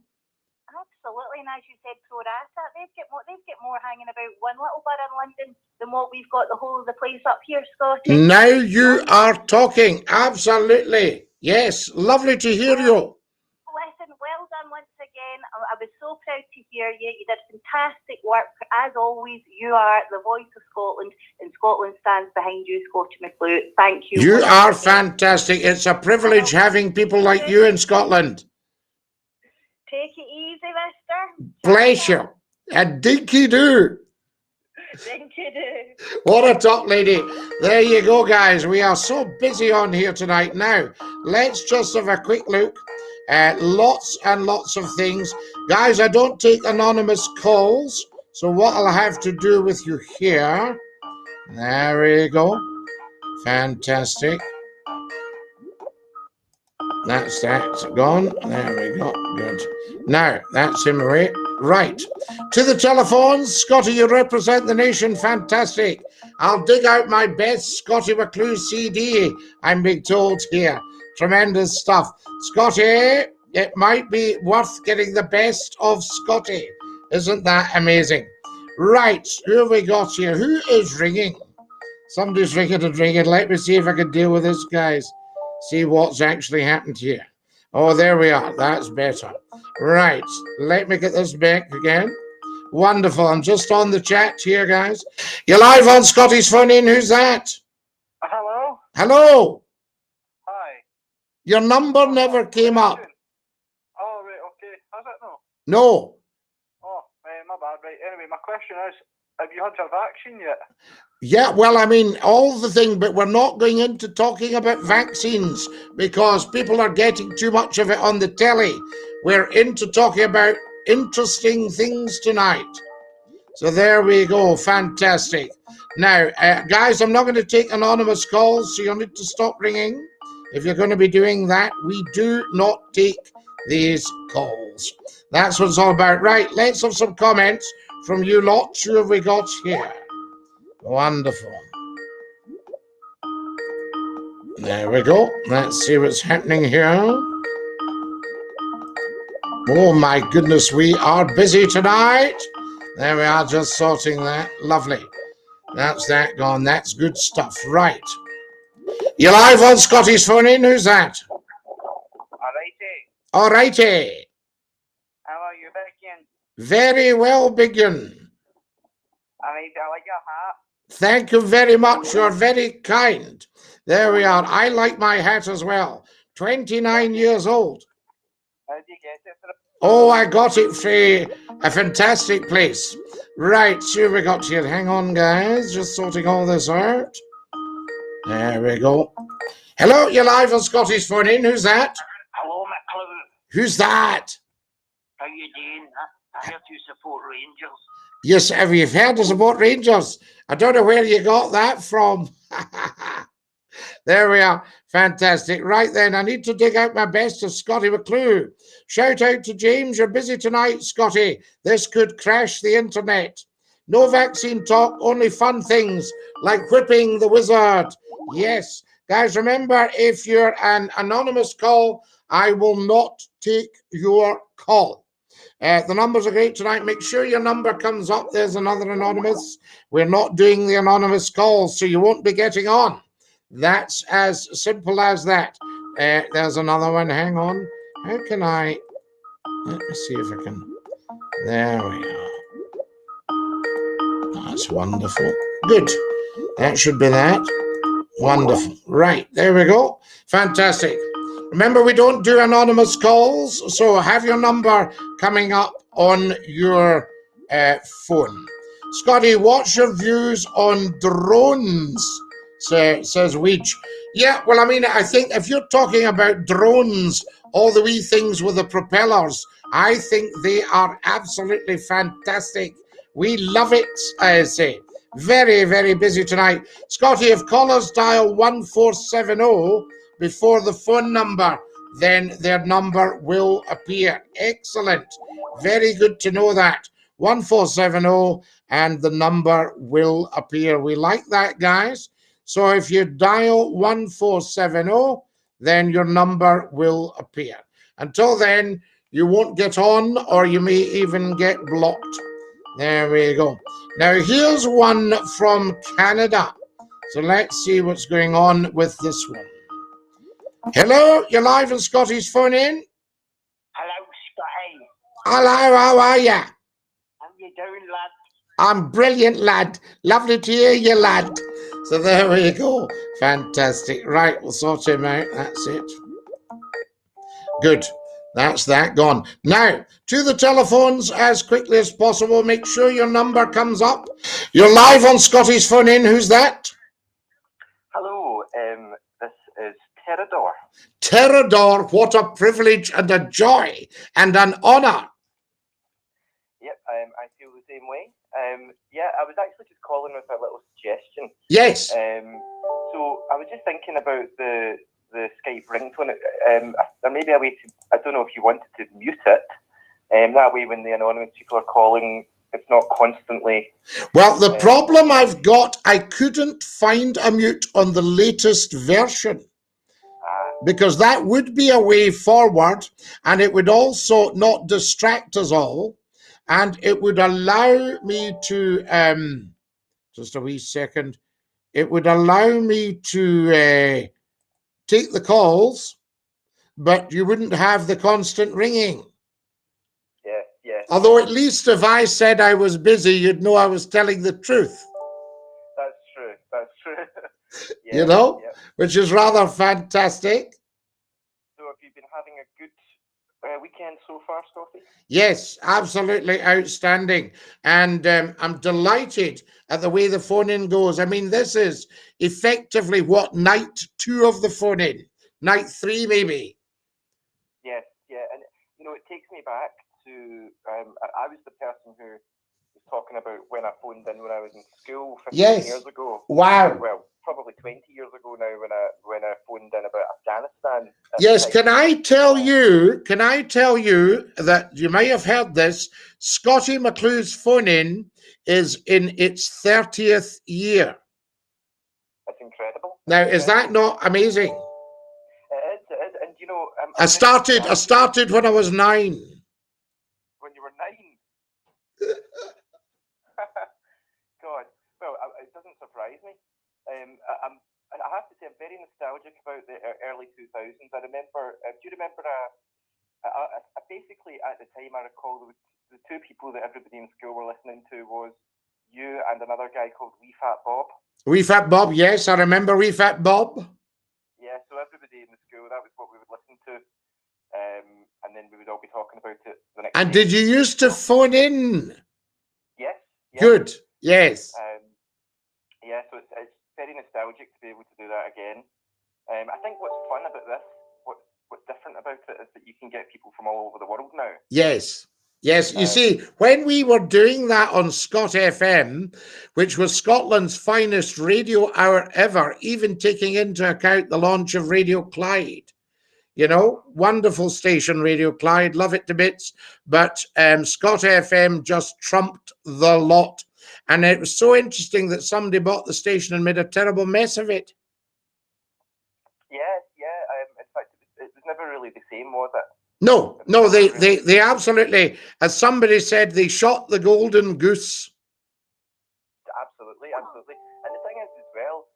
F: Absolutely, and as you said, pro rata, they've got more hanging about one little borough in London than what we've got the whole of the place up here, Scottie.
A: Now you are talking. Absolutely. Yes. Lovely to hear you.
F: Listen, well done once again. I was so proud to hear you. You did fantastic work. As always, you are the voice of Scotland, and Scotland stands behind you, Scottie McClue. Thank you.
A: You are fantastic. It's a privilege having people like you in Scotland.
F: Take it easy, mister.
A: Bless you. A dinky do.
F: Dinky do.
A: What a top lady. There you go, guys. We are so busy on here tonight. Now, let's just have a quick look at lots and lots of things. Guys, I don't take anonymous calls. So what I'll have to do with you here. There we go. Fantastic. That's that gone. There we go. Good. Now, that's him away. Right. To the telephones. Scottie, you represent the nation. Fantastic. I'll dig out my best Scottie McClue CD, I'm being told here. Tremendous stuff. Scottie, it might be worth getting the best of Scottie. Isn't that amazing? Right. Who have we got here? Who is ringing? Somebody's ringing and ringing. Let me see if I can deal with this, guys. See what's actually happened here. Oh, there we are. That's better. Right. Let me get this back again. Wonderful. I'm just on the chat here, guys. You're live on Scottie's phone in. Who's that?
C: Hello?
A: Hello.
C: Hi.
A: Your number never came up.
C: Oh, right, okay. Has it no?
A: No.
C: Oh, my bad. Right. Anyway, my question is, have you had your vaccine yet?
A: Yeah, well, I mean, all the thing, but we're not going into talking about vaccines because people are getting too much of it on the telly. We're into talking about interesting things tonight. So there we go. Fantastic. Now, guys, I'm not going to take anonymous calls, so you'll need to stop ringing. If you're going to be doing that, we do not take these calls. That's what it's all about. Right, let's have some comments from you lot. Who have we got here? Wonderful. There we go. Let's see what's happening here. Oh my goodness, we are busy tonight. There we are, just sorting that. Lovely. That's that gone. That's good stuff. Right. You're live on Scottie's phone in. Who's that?
C: Alrighty.
A: Alrighty.
C: How are you, Becky?
A: Very well, Biggin.
C: Alright, I like your hat.
A: Thank you very much. You're very kind. There we are. I like my hat as well. 29 years old.
C: How did you get it?
A: Oh, I got it for a fantastic place. Right, so we got here. Hang on, guys. Just sorting all this out. There we go. Hello, you're live on Scottie's phone in. Who's that?
D: Hello, McClue.
A: Who's that?
D: How you doing? I heard you support Rangers.
A: Yes, have you heard us about Rangers? I don't know where you got that from. There we are. Fantastic. Right then, I need to dig out my best of Scottie McClue. Shout out to James. You're busy tonight, Scottie. This could crash the internet. No vaccine talk, only fun things like whipping the wizard. Yes. Guys, remember, if you're an anonymous call, I will not take your call. The numbers are great tonight. Make sure your number comes up. There's another anonymous. We're not doing the anonymous calls, so you won't be getting on. That's as simple as that. There's another one. Hang on. How can I... Let me see if I can... There we are. That's wonderful. Good. That should be that. Wonderful. Right. There we go. Fantastic. Remember, we don't do anonymous calls, so have your number coming up on your phone. Scottie, what's your views on drones? Says Weech. Yeah, well, I mean, I think if you're talking about drones, all the wee things with the propellers, I think they are absolutely fantastic. We love it, I say. Very, very busy tonight. Scottie, if callers dial 1470 before the phone number, then their number will appear. Excellent. Very good to know that. 1470 and the number will appear. We like that, guys. So if you dial 1470, then your number will appear. Until then, you won't get on, or you may even get blocked. There we go. Now, here's one from Canada. So let's see what's going on with this one. Hello, you're live on Scottie's phone in.
D: Hello, Scottie.
A: Hello, how are you?
D: How you doing, lad?
A: I'm brilliant, lad. Lovely to hear you, lad. So there we go. Fantastic. Right, we'll sort him out. That's it. Good. That's that gone. Now, to the telephones as quickly as possible. Make sure your number comes up. You're live on Scottie's phone in. Who's that?
G: Hello, this is Terador.
A: Terador, what a privilege and a joy and an honour.
G: Yep, I feel the same way. Yeah, I was actually just calling with a little suggestion.
A: Yes.
G: So I was just thinking about the Skype ringtone. There may be a way to, I don't know if you wanted to mute it. That way when the anonymous people are calling, it's not constantly...
A: Well, the problem I've got, I couldn't find a mute on the latest version. Because that would be a way forward, and it would also not distract us all, and it would allow me to, just a wee second, it would allow me to take the calls, but you wouldn't have the constant ringing.
G: Yeah.
A: Although at least if I said I was busy, you'd know I was telling the truth.
G: That's true. Yeah,
A: you know,
G: yeah.
A: Which is rather fantastic.
G: So have you been having a good weekend so far, Scottie?
A: Yes, absolutely outstanding. And I'm delighted at the way the phone-in goes. I mean, this is effectively what, night 2 of the phone-in? Night 3, maybe?
G: Yes, yeah. And, you know, it takes me back to, I was the person who was talking about when I phoned in when I was in school 15 years ago.
A: Wow.
G: Well, probably 20 years ago now when I phoned in about Afghanistan.
A: Yes, can I tell you that you may have heard this, Scottie McClue's phone-in is in its 30th year.
G: That's incredible.
A: Now, is that not amazing?
G: It is. And you know,
A: I started when I was 9.
G: When you were 9? God, well, it doesn't surprise me. I have to say, I'm very nostalgic about the early 2000s. I remember, do you remember, basically at the time I recall the 2 people that everybody in school were listening to was you and another guy called Wee Fat Bob.
A: Wee Fat Bob, yes, I remember Wee Fat Bob.
G: Yeah, so everybody in the school, that was what we would listen to. And then we would all be talking about it the next day.
A: And did you used to phone in?
G: Yes.
A: Good, yes.
G: Yeah, so it's very nostalgic to be able to do that again. I think what's fun about this, what's different about it is that you can get people from all over the world now.
A: Yes. You see, when we were doing that on Scott FM, which was Scotland's finest radio hour ever, even taking into account the launch of Radio Clyde, you know, wonderful station, Radio Clyde, love it to bits, but Scott FM just trumped the lot. And it was so interesting that somebody bought the station and made a terrible mess of it.
G: Yeah. In fact, it was never really the same, was it?
A: No, they absolutely, as somebody said, they shot the golden goose.
G: Absolutely. And the thing is as well,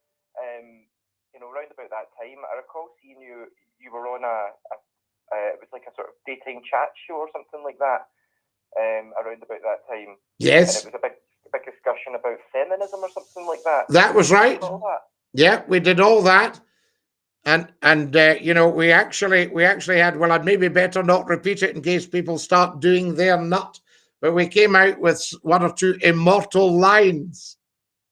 G: you know, round about that time, I recall seeing you were on it was like a sort of daytime chat show or something like that, around about that time.
A: Yes.
G: And it was a big discussion about feminism or something like that.
A: That was right. Yeah, we did all that. And you know, we actually had, well, I'd maybe better not repeat it in case people start doing their nut, but we came out with 1 or 2 immortal lines.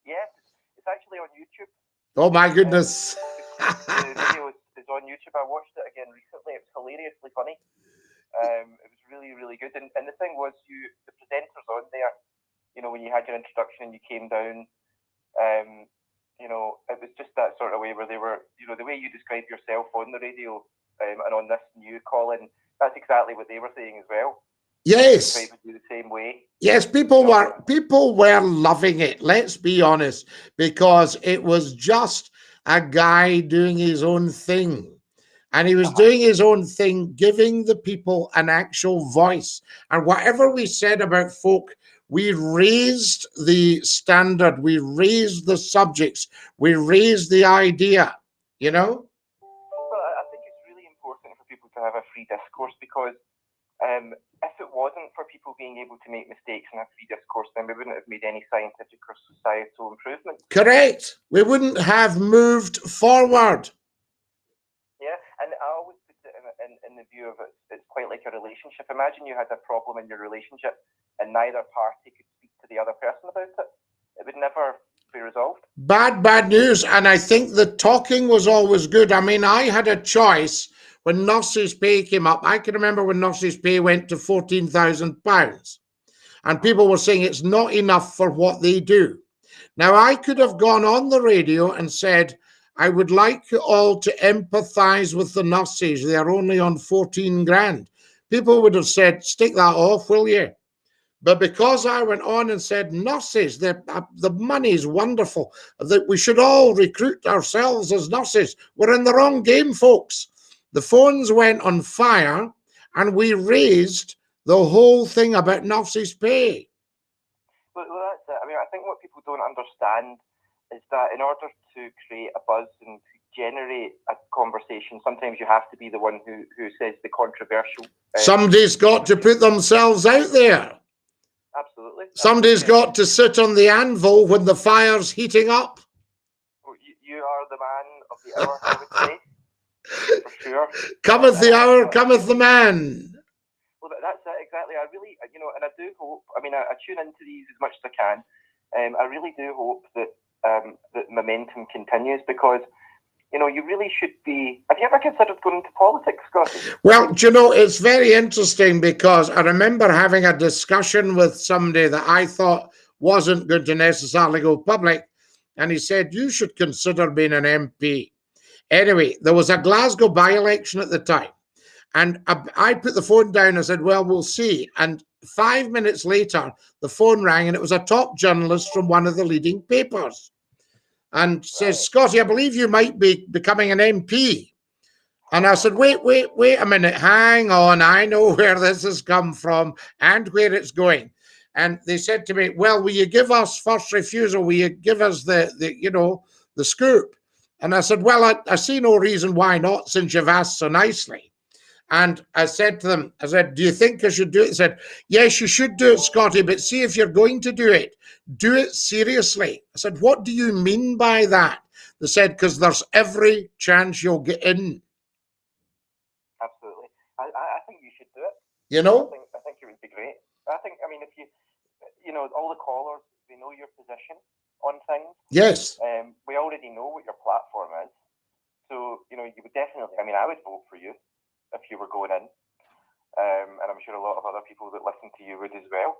G: Yes, it's actually on YouTube.
A: Oh my goodness.
G: The video is on YouTube. I watched it again recently. It was hilariously funny. It was really, really good. And the thing was, the presenters on there, you know, when you had your introduction and you came down, You know, it was just that sort of way where they were, you know, the way you describe yourself on the radio and on this new call-in, that's exactly what they were saying as well.
A: Yes.
G: You the same way.
A: Yes, people were loving it. Let's be honest, because it was just a guy doing his own thing. And he was doing his own thing, giving the people an actual voice. And whatever we said about folk, we raised the standard, we raised the subjects, we raised the idea, you know?
G: Well, I think it's really important for people to have a free discourse, because if it wasn't for people being able to make mistakes and have free discourse, then we wouldn't have made any scientific or societal improvement. Correct.
A: We wouldn't have moved forward.
G: Yeah, and I always put it in the view of it's quite like a relationship. Imagine you had a problem in your relationship and neither party could speak to the other person about it. It would never be resolved.
A: Bad news. And I think the talking was always good. I mean, I had a choice when nurses' pay came up. I can remember when nurses' pay went to £14,000. And people were saying it's not enough for what they do. Now, I could have gone on the radio and said, I would like you all to empathize with the nurses. They're only on 14 grand. People would have said, stick that off, will you? But because I went on and said, nurses, the money is wonderful, that we should all recruit ourselves as nurses. We're in the wrong game, folks. The phones went on fire and we raised the whole thing about nurses' pay.
G: Well, that's it. I mean, I think what people don't understand is that in order to create a buzz and to generate a conversation, sometimes you have to be the one who says the controversial.
A: Somebody's got to put themselves out there.
G: Absolutely.
A: Somebody's got to sit on the anvil when the fire's heating up.
G: Well, you are the man of the hour, I would say. For sure.
A: Cometh the hour, cometh the man.
G: Well, that's it, exactly. I really, you know, and I do hope, I mean, I tune into these as much as I can. I really do hope that that momentum continues, because, you know, you really should be. Have you ever considered going into politics, Scottie?
A: Well, do you know, it's very interesting, because I remember having a discussion with somebody that I thought wasn't going to necessarily go public, and he said, you should consider being an MP. Anyway, there was a Glasgow by-election at the time, and I put the phone down and said, well, we'll see. And 5 minutes later, the phone rang, and it was a top journalist from one of the leading papers. And says, Scottie, I believe you might be becoming an MP. And I said, wait a minute, hang on. I know where this has come from and where it's going. And they said to me, well, will you give us first refusal? Will you give us the scoop? And I said, well, I see no reason why not, since you've asked so nicely. And I said to them, I said, do you think I should do it? They said, yes, you should do it, Scottie, but see, if you're going to do it seriously. I said, what do you mean by that? They said, because there's every chance you'll get in.
G: Absolutely. I think you should do it.
A: You know?
G: I think it would be great. I mean, if you know, all the callers, they know your position on things.
A: Yes.
G: We already know what your platform is. So, you know, you would definitely, I mean, I would vote for you if you were going in. And I'm sure a lot of other people that listen to you would as well.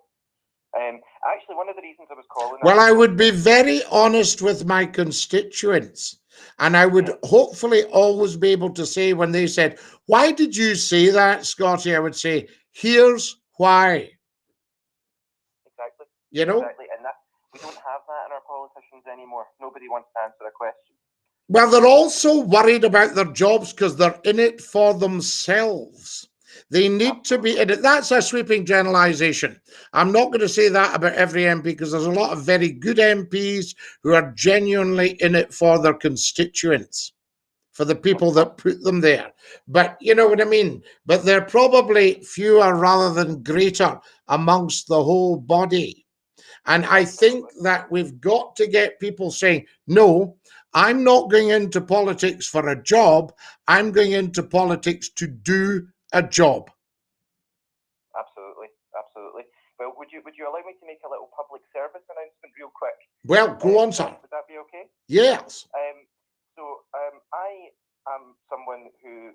G: Actually, one of the reasons I was calling...
A: Well, I would be very honest with my constituents. And I would hopefully always be able to say, when they said, why did you say that, Scottie? I would say, here's why.
G: Exactly.
A: You know?
G: Exactly. And we don't have that in our politicians anymore. Nobody wants to answer a question.
A: Well, they're also worried about their jobs because they're in it for themselves. They need to be in it. That's a sweeping generalization. I'm not going to say that about every MP, because there's a lot of very good MPs who are genuinely in it for their constituents, for the people that put them there. But you know what I mean? But they're probably fewer rather than greater amongst the whole body. And I think that we've got to get people saying, no, I'm not going into politics for a job. I'm going into politics to do a job.
G: Absolutely, absolutely. Well, would you allow me to make a little public service announcement real quick?
A: Well, go on, sir.
G: Would that be okay?
A: Yes.
G: I am someone who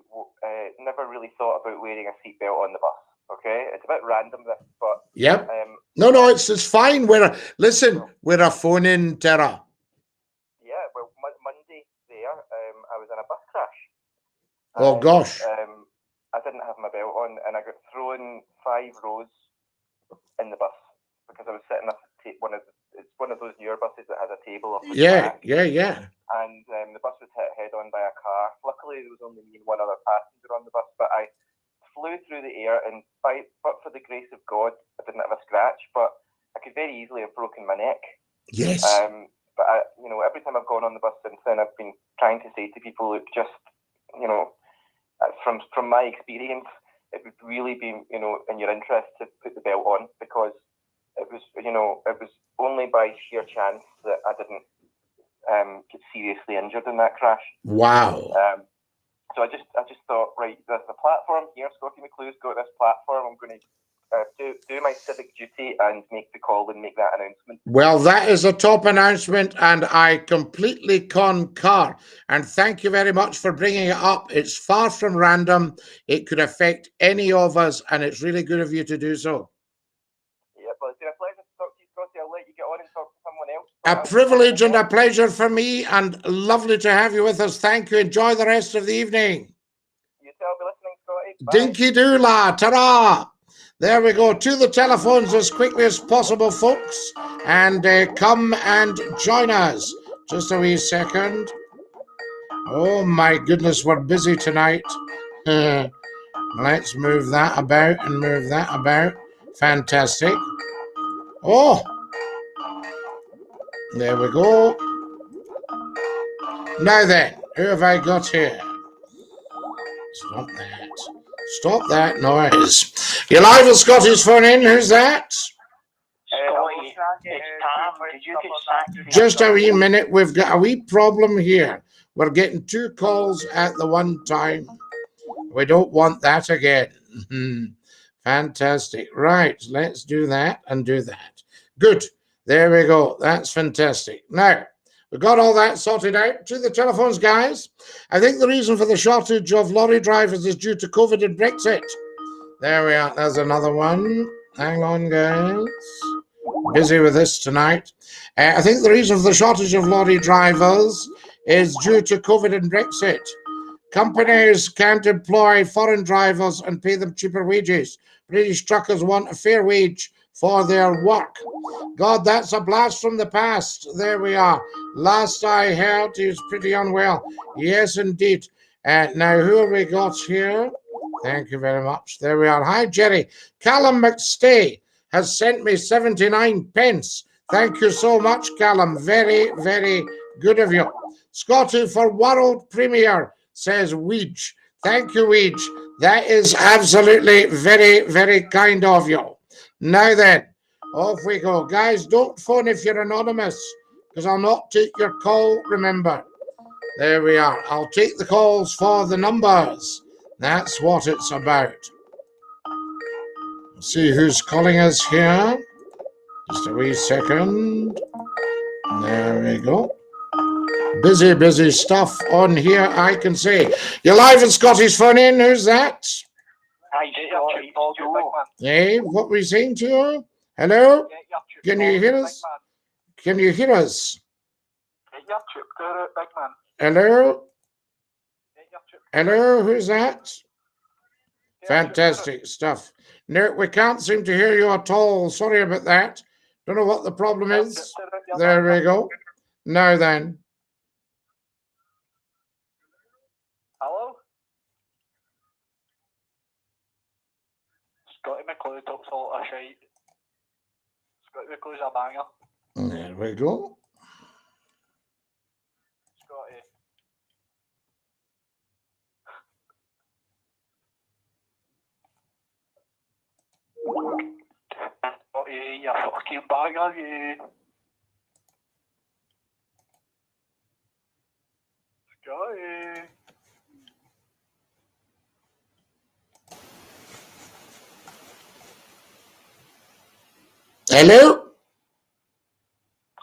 G: never really thought about wearing a seatbelt on the bus. Okay, it's a bit random, this, but
A: yep. No, it's fine. We're a phone-in terror. Oh, gosh.
G: I didn't have my belt on, and I got thrown 5 rows in the bus because I was sitting at it's one of those newer buses that has a table up the back.
A: Yeah.
G: And the bus was hit head on by a car. Luckily, there was only me and one other passenger on the bus, but I flew through the air, and but for the grace of God, I didn't have a scratch, but I could very easily have broken my neck.
A: Yes.
G: But every time I've gone on the bus since then, I've been trying to say to people, look, just, from my experience, it would really be, in your interest to put the belt on, because it was only by sheer chance that I didn't get seriously injured in that crash.
A: Wow.
G: So I just thought, right, there's a platform here. Scottie McClue's got this platform. I'm going to do my civic duty and make the call and make that announcement.
A: Well, that is a top announcement, and I completely concur. And thank you very much for bringing it up. It's far from random. It could affect any of us, and it's really good of you to do so.
G: Yeah, but it's been a pleasure to talk to you, Scottie. I'll let you get on and talk to someone else.
A: A privilege and a pleasure for me, and lovely to have you with us. Thank you. Enjoy the rest of the evening.
G: You too. I'll be listening, Scottie. Bye.
A: Dinky doo-la, ta-ra! There we go. To the telephones as quickly as possible, folks. And come and join us. Just a wee second. Oh, my goodness, we're busy tonight. Let's move that about and move that about. Fantastic. Oh, there we go. Now then, who have I got here? Stop that. Stop that noise. You're live with Scotty's phone in. Who's that?
D: Scottie, it's Tam. Did you get sacked?
A: Just a wee minute. We've got a wee problem here. We're getting 2 calls at the one time. We don't want that again. Fantastic. Right. Let's do that and do that. Good. There we go. That's fantastic. Now, we've got all that sorted out. To the telephones, guys. I think the reason for the shortage of lorry drivers is due to COVID and Brexit. There we are. There's another one. Hang on, guys. Busy with this tonight. I think the reason for the shortage of lorry drivers is due to COVID and Brexit. Companies can't employ foreign drivers and pay them cheaper wages. British truckers want a fair wage for their work. God, that's a blast from the past. There we are. Last I heard, he was pretty unwell. Yes, indeed. Now, who have we got here? Thank you very much. There we are. Hi, Jerry. Callum McStay has sent me 79 pence. Thank you so much, Callum. Very, very good of you. Scottie for world premiere, says Weege. Thank you, Weege. That is absolutely very, very kind of you. Now then, off we go. Guys, don't phone if you're anonymous, because I'll not take your call, remember. There we are. I'll take the calls for the numbers. That's what it's about. Let's see who's calling us here. Just a wee second. There we go. Busy, busy stuff on here, I can say. You're live at Scotty's phone in. Who's that?
D: Hi, Scottie.
A: Hey, what were you saying to you? Hello? Can you hear us? Can you hear us? Hello? Hello, who's that? Fantastic stuff. No, we can't seem to hear you at all. Sorry about that. Don't know what the problem is. There we go. Now then.
E: Hello? Scottie McClue talks a lot of shite. Scottie McClue's a banger.
A: There we go.
E: Scottie. Scottie, you fucking banger, you. Scottie.
A: Hello?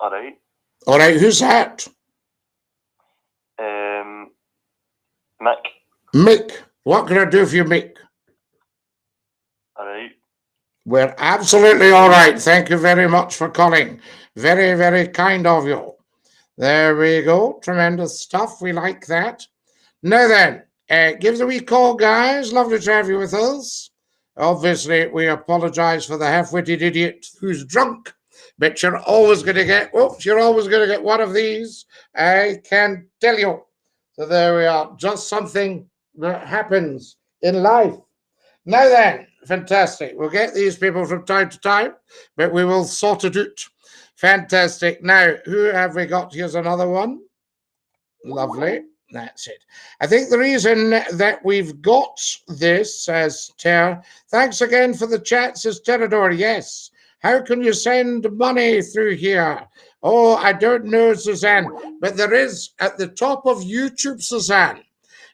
G: All right.
A: All right, who's that?
G: Mick.
A: Mick. What can I do for you, Mick?
G: All right.
A: We're absolutely all right. Thank you very much for calling. Very, very kind of you. There we go. Tremendous stuff. We like that. Now then, Give us a wee call, guys. Lovely to have you with us. Obviously, we apologise for the half-witted idiot who's drunk, but you're always going to get, you're always going to get one of these. I can tell you. So there we are. Just something that happens in life. Now then, fantastic. We'll get these people from time to time, but we will sort it out. Fantastic. Now, who have we got? Here's another one. Lovely. That's it. I think the reason that we've got this, says Ter, thanks again for the chat, says Terador. Yes. How can you send money through here? Oh, I don't know, Suzanne, but there is at the top of YouTube, Suzanne,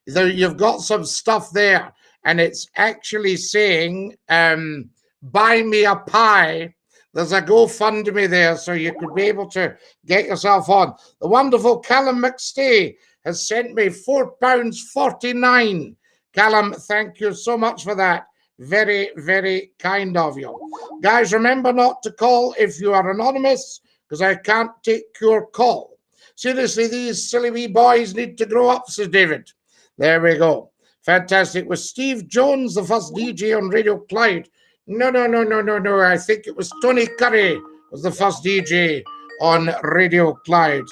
A: there you've got some stuff there, and it's actually saying, buy me a pie. There's a GoFundMe there, so you could be able to get yourself on. The wonderful Callum McStay has sent me £4.49. Callum, thank you so much for that. Very, very kind of you. Guys, remember not to call if you are anonymous, because I can't take your call. Seriously, these silly wee boys need to grow up, says David. There we go. Fantastic. Was Steve Jones the first DJ on Radio Clyde? No. I think it was Tony Curry was the first DJ on Radio Clyde.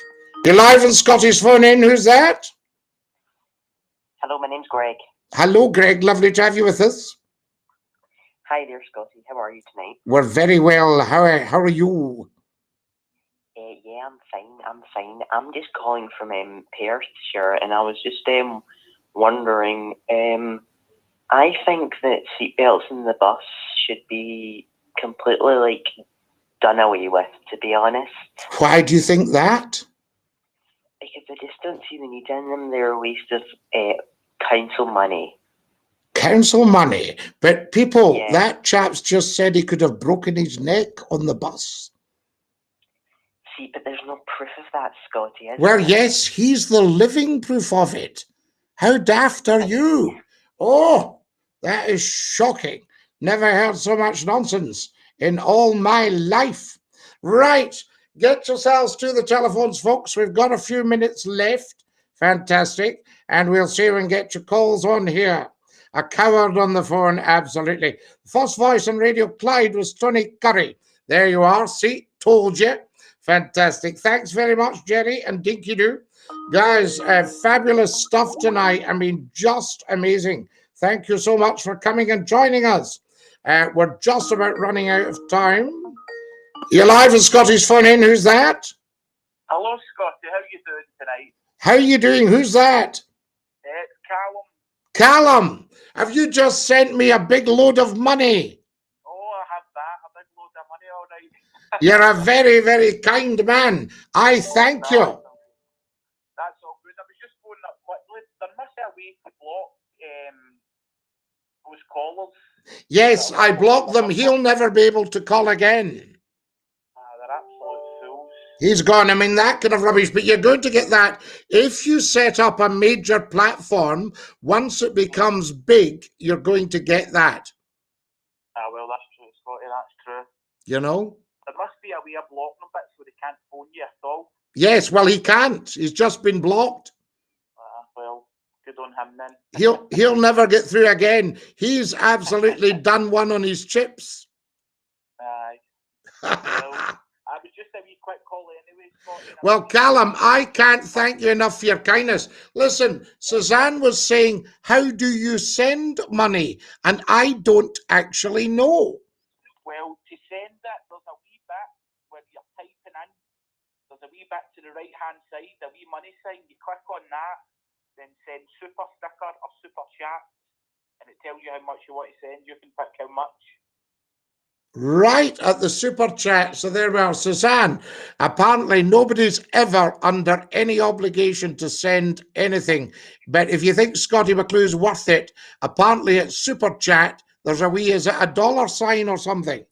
A: You're live on Scotty's phone in. Who's that?
H: Hello, my name's Greg.
A: Hello, Greg. Lovely to have you with us.
H: Hi there, Scotty. How are you tonight?
A: We're very well. How are you?
H: Yeah, I'm fine. I'm just calling from Perthshire, and I was just wondering. I think that seatbelts in the bus should be completely done away with, to be honest.
A: Why do you think that?
H: Because I just don't see the need in them. They're a waste of council money.
A: Council money? But people, yeah. That chap's just said he could have broken his neck on the bus.
H: See, but there's no proof of that, Scotty, is
A: well,
H: there?
A: Yes, he's the living proof of it. How daft are you? Oh, that is shocking. Never heard so much nonsense in all my life. Right. Get yourselves to the telephones, folks. We've got a few minutes left. Fantastic. And we'll see if we can get your calls on here. A coward on the phone, absolutely. The first voice on Radio Clyde was Tony Curry. There you are. See, told you. Fantastic. Thanks very much, Jerry and Dinky Doo. Guys, fabulous stuff tonight. I mean, just amazing. Thank you so much for coming and joining us. We're just about running out of time. You're live with Scotty's phone in. Who's that?
I: Hello, Scotty. How are you doing tonight?
A: How are you doing? Who's that?
I: It's Callum.
A: Callum, have you just sent me a big load of money?
I: Oh, I have that. A big load of money, all right.
A: You're a very, very kind man. I thank you.
I: That's all good. I was just going up quickly. There must be a way to block those callers.
A: Yes, I blocked them. He'll never be able to call again.
I: They're absolute fools.
A: He's gone. I mean, that kind of rubbish. But you're going to get that. If you set up a major platform, once it becomes big, you're going to get that.
I: Well, that's true, Scotty. That's true.
A: You know?
I: There must be a way of blocking them, but so they can't phone you at all.
A: Yes, well, he can't. He's just been blocked.
I: Well, good on him then.
A: He'll never get through again. He's absolutely done one on his chips.
I: Aye. Well, I was just a wee quick call anyway, Scotty.
A: Well, Callum, I can't thank you enough for your kindness. Listen, Suzanne was saying, how do you send money? And I don't actually know.
I: Well, to send it, there's a wee bit where you're typing in. There's a wee bit to the right-hand side, a wee money sign. You click on that, then send super sticker or super chat, and it tells you how much you want to send. You can pick how much.
A: Right at the super chat. So there we are. Suzanne, apparently nobody's ever under any obligation to send anything. But if you think Scottie McClue's worth it, apparently at super chat, there's a wee, is it a $sign or something?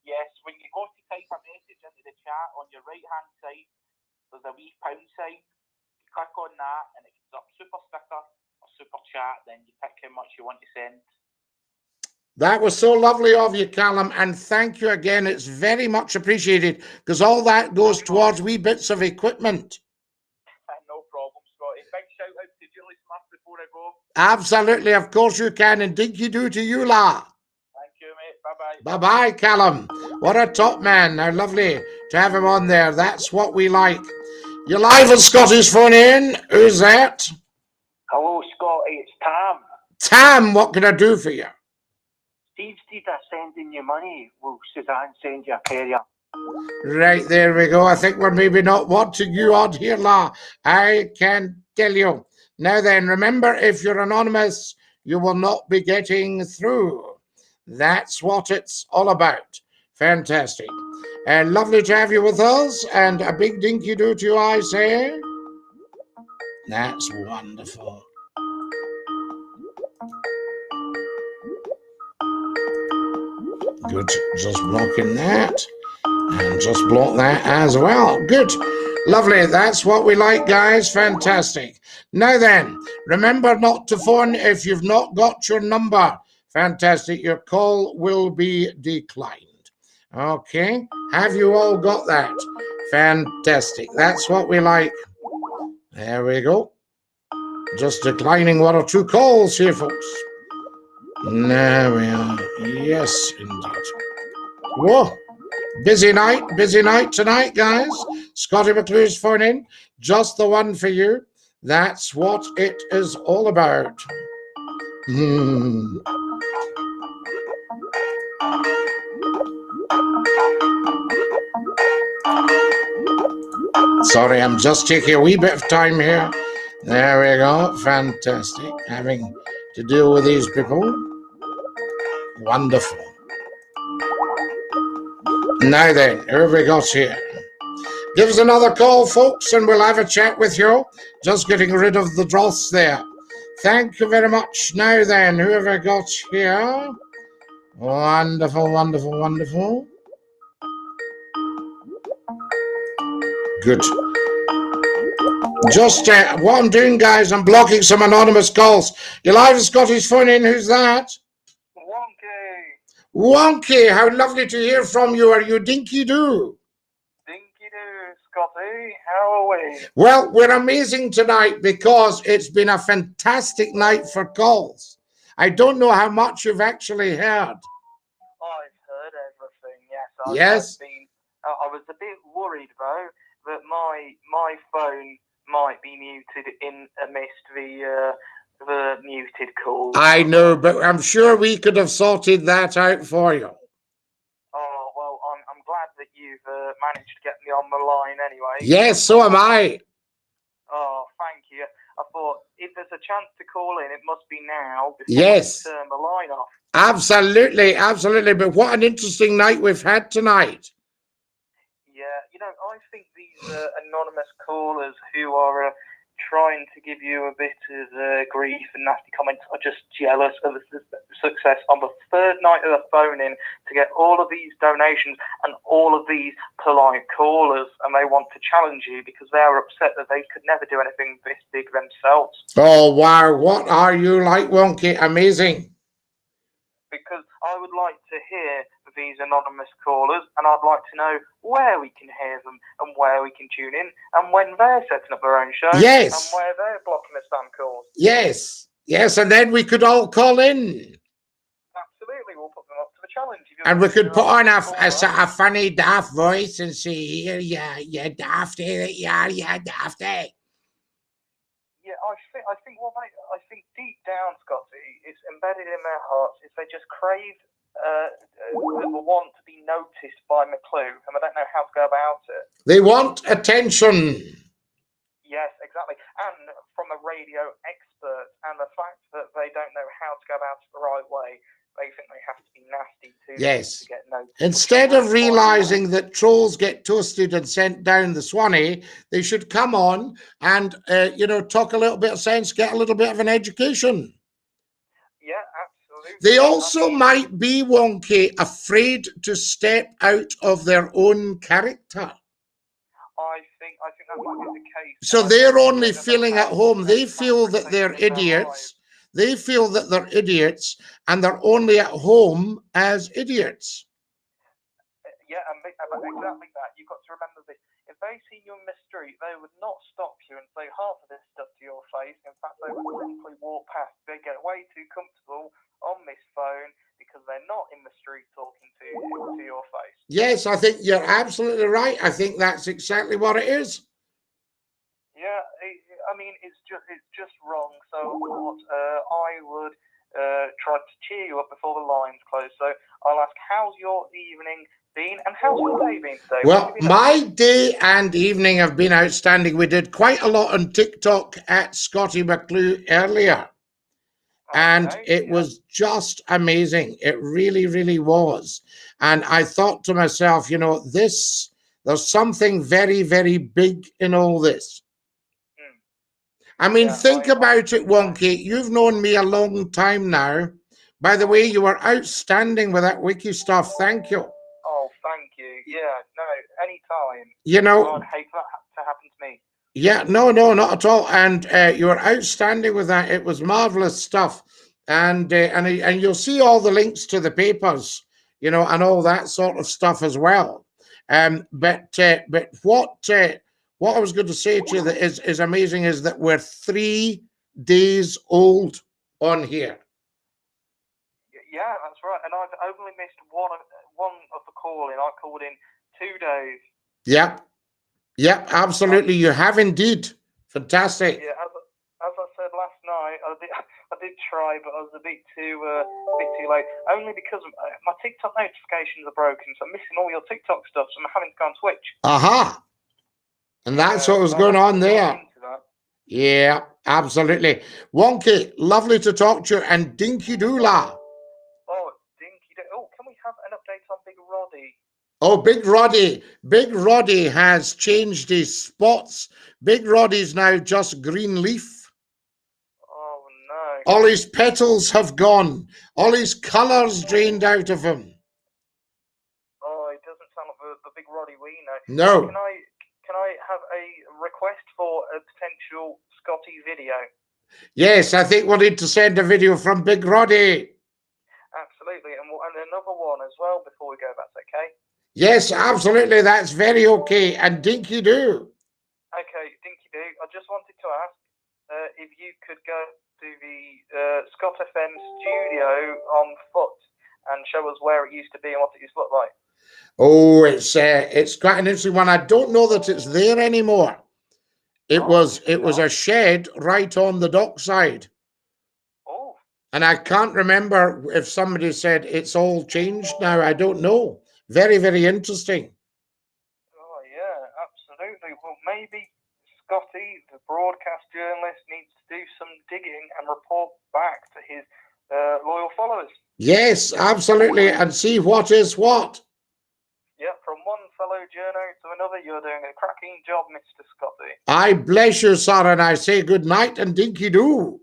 I: Yes, when you go to type a message into the chat, on your right-hand side, there's a wee pound sign. You click on that, and it comes up super sticker or super chat, then you pick how much you want to send.
A: That was so lovely of you, Callum, and thank you again. It's very much appreciated, because all that goes towards wee bits of equipment.
I: No problem, Scotty. Big shout out to Julie Smith before I go.
A: Absolutely, of course you can, and dinky do to you, la.
I: Thank you, mate. Bye-bye.
A: Bye-bye, Callum. What a top man. How lovely to have him on there. That's what we like. You're live on Scotty's phone in. Who's that?
J: Hello, Scotty. It's Tam.
A: Tam, what can I do for you?
J: Steve, instead of sending you money, will Suzanne send you a pair of...
A: Right, there we go. I think we're maybe not wanting you on here, la. I can tell you. Now then, remember, if you're anonymous, you will not be getting through. That's what it's all about. Fantastic. And lovely to have you with us. And a big dinky do to you, I say. That's wonderful. Good. Just blocking that. And just block that as well. Good. Lovely. That's what we like, guys. Fantastic. Now then, remember not to phone if you've not got your number. Fantastic. Your call will be declined. Okay. Have you all got that? Fantastic. That's what we like. There we go. Just declining 1 or 2 calls here, folks. There we are. Yes, indeed. Whoa. Busy night tonight, guys. Scottie McClue's phone in. Just the one for you. That's what it is all about. Sorry, I'm just taking a wee bit of time here. There we go. Fantastic. Having to deal with these people. Wonderful. Now then, who have we got here? Give us another call, folks, and we'll have a chat with you. Just getting rid of the dross there. Thank you very much. Now then, who have I got here? Wonderful, wonderful, wonderful. Good. Just what I'm doing, guys, I'm blocking some anonymous calls. You're live, Scotty's phone in. Who's that? Wonky, how lovely to hear from you. Are you dinky do?
J: Dinky do, Scotty. How are we?
A: Well, we're amazing tonight because it's been a fantastic night for calls. I don't know how much you've actually heard.
J: I've heard everything, yes.
A: Yes?
J: I was a bit worried, though, that my phone might be muted amidst the muted call.
A: I know, but I'm sure we could have sorted that out for you.
J: Oh, well, I'm glad that you've managed to get me on the line anyway.
A: Yes, so am I.
J: Oh, thank you. I thought, if there's a chance to call in, it must be now.
A: Yes.
J: Turn the line off.
A: Absolutely, absolutely. But what an interesting night we've had tonight.
J: Yeah, I think these anonymous callers who are trying to give you a bit of grief and nasty comments are just jealous of the success on the third night of the phone-in to get all of these donations and all of these polite callers, and they want to challenge you because they're upset that they could never do anything this big themselves.
A: Oh, wow. What are you like, Wonky? Amazing.
J: Because I would like to hear these anonymous callers, and I'd like to know where we can hear them and where we can tune in and when they're setting up their own show.
A: Yes.
J: And where they're blocking the spam calls.
A: Yes. Yes, and then we could all call in.
J: Absolutely, we'll put them up to the challenge.
A: And we could put on a sort of funny daft voice and say, here, yeah, dafty, yeah, dafty.
J: Yeah, I think deep down, Scotty, it's embedded in their hearts is they just crave the want to be noticed by McClue, and they don't know how to go about it.
A: They want attention.
J: Yes, exactly. And from a radio expert, and the fact that they don't know how to go about it the right way, they think they have to be nasty to get noticed.
A: Instead of realising that trolls get toasted and sent down the Swanee, they should come on and, talk a little bit of sense, get a little bit of an education.
J: Yeah, absolutely.
A: They also might be, Wonky, afraid to step out of their own character.
J: I think that might be the case.
A: So they're only feeling at home. They feel that they're idiots. They feel that they're idiots, and they're only at home as idiots.
J: Yeah, and exactly that. You've got to remember this. If they see you in the street, they would not stop you and say half of this stuff to your face. In fact, they would simply walk past. They get way too comfortable on this phone because they're not in the street talking to your face.
A: Yes, I think you're absolutely right. I think that's exactly what it is.
J: Yeah, I mean, it's just wrong. So what I would try to cheer you up before the lines close. So I'll ask, how's your evening been, and how's your day been today?
A: Well, my day and evening have been outstanding. We did quite a lot on TikTok at Scottie McCLUE earlier. And it was just amazing. It really, really was. And I thought to myself, you know, there's something very, very big in all this. I mean, think about it, Wonky. You've known me a long time now. By the way, you were outstanding with that wiki stuff. Thank you.
J: Oh, thank you. Yeah, no, anytime.
A: You know,
J: I'd hate that to happen to me.
A: Yeah, no, not at all. And you were outstanding with that. It was marvelous stuff. And you'll see all the links to the papers, you know, and all that sort of stuff as well. But what I was going to say to you that is amazing is that we're 3 days old on here.
J: Yeah, that's right. And I've only missed one of the calling. I called in 2 days.
A: Yep. Yep, absolutely. You have indeed. Fantastic.
J: Yeah, as I said last night, I did try, but I was a bit too late. Only because my TikTok notifications are broken, so I'm missing all your TikTok stuff, so I'm having to go on Twitch.
A: Aha. And that's what was going on there. Yeah, absolutely. Wonky, lovely to talk to you, and Dinky Doola.
J: Oh, Dinky Doola. Oh, can we have an update on Big Roddy?
A: Oh, Big Roddy. Big Roddy has changed his spots. Big Roddy's now just green leaf.
J: Oh, no.
A: All his petals have gone. All his colours drained out of him.
J: Oh, it doesn't sound like the Big Roddy we know.
A: No.
J: Can I have a request for a potential Scottie video?
A: Yes, I think we'll need to send a video from Big Roddy.
J: Absolutely. And another one as well before we go, if that's okay?
A: Yes, absolutely. That's very okay. And Dinky Doo.
J: Okay, Dinky Doo. I just wanted to ask if you could go to the Scott FM studio on foot and show us where it used to be and what it used to look like.
A: Oh, it's quite an interesting one. I don't know that it's there anymore. It was a shed right on the dockside.
J: Oh.
A: And I can't remember if somebody said it's all changed now. I don't know. Very, very interesting.
J: Oh, yeah, absolutely. Well, maybe Scottie, the broadcast journalist, needs to do some digging and report back to his loyal followers.
A: Yes, absolutely. And see what is what.
J: Yeah, from one fellow journo to another, you're doing a cracking job, Mr. Scottie.
A: I bless you, sir, and I say good night and dinky doo.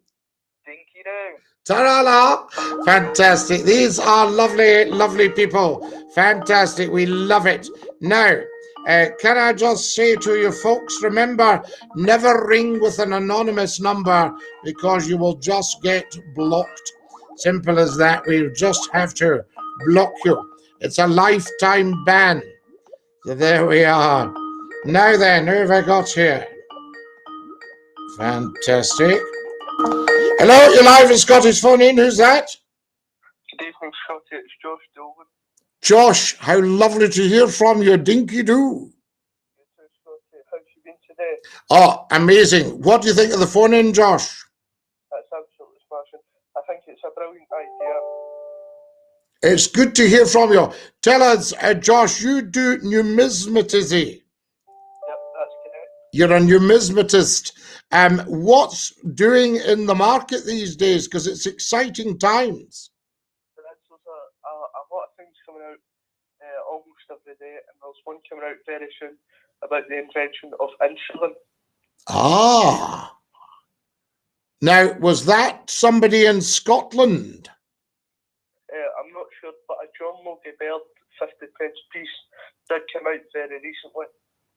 J: Dinky doo.
A: Ta-ra-la. Fantastic. These are lovely, lovely people. Fantastic. We love it. Now, can I just say to you folks, remember, never ring with an anonymous number because you will just get blocked. Simple as that. We just have to block you. It's a lifetime ban. So there we are. Now then, who have I got here? Fantastic. Hello, you're live in Scottish Phone In. Who's that?
J: Good evening, Scottie. It's Josh Dillon.
A: Josh, how lovely to hear from you. Dinky doo.
J: How's you been today?
A: Oh, amazing. What do you think of the phone in, Josh?
J: That's absolutely smashing. I think it's a brilliant idea.
A: It's good to hear from you. Tell us, Josh, you do numismatism.
J: Yep, that's correct.
A: You're a numismatist. What's doing in the market these days? Because it's exciting times.
J: There's a lot of things coming out almost every day, and there's one coming out very soon about the invention of insulin.
A: Ah. Now, was that somebody in Scotland?
J: I'm not sure, but a John Logie Baird 50-pence piece did come out very recently.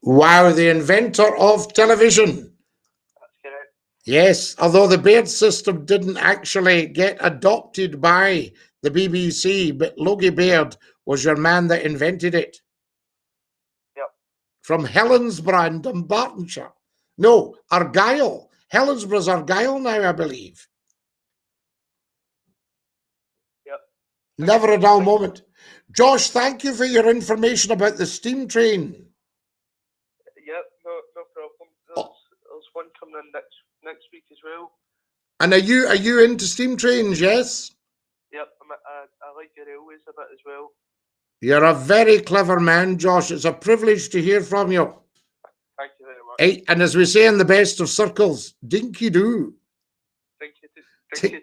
A: Wow, the inventor of television.
J: That's correct.
A: Yes, although the Baird system didn't actually get adopted by the BBC, but Logie Baird was your man that invented it. from Helensburgh in Dumbartonshire. No, Argyll. Helensborough's Argyll now, I believe.
J: Yep.
A: Never a dull moment. Josh, thank you for your information about the steam train.
J: Yep, no problem. There's one coming in next week as well.
A: And are you into steam trains? Yes.
J: Yep, I like your railways a bit as well.
A: You're a very clever man, Josh. It's a privilege to hear from you.
J: Thank you very much.
A: Hey, and as we say in the best of circles, dinky do.
J: Dinky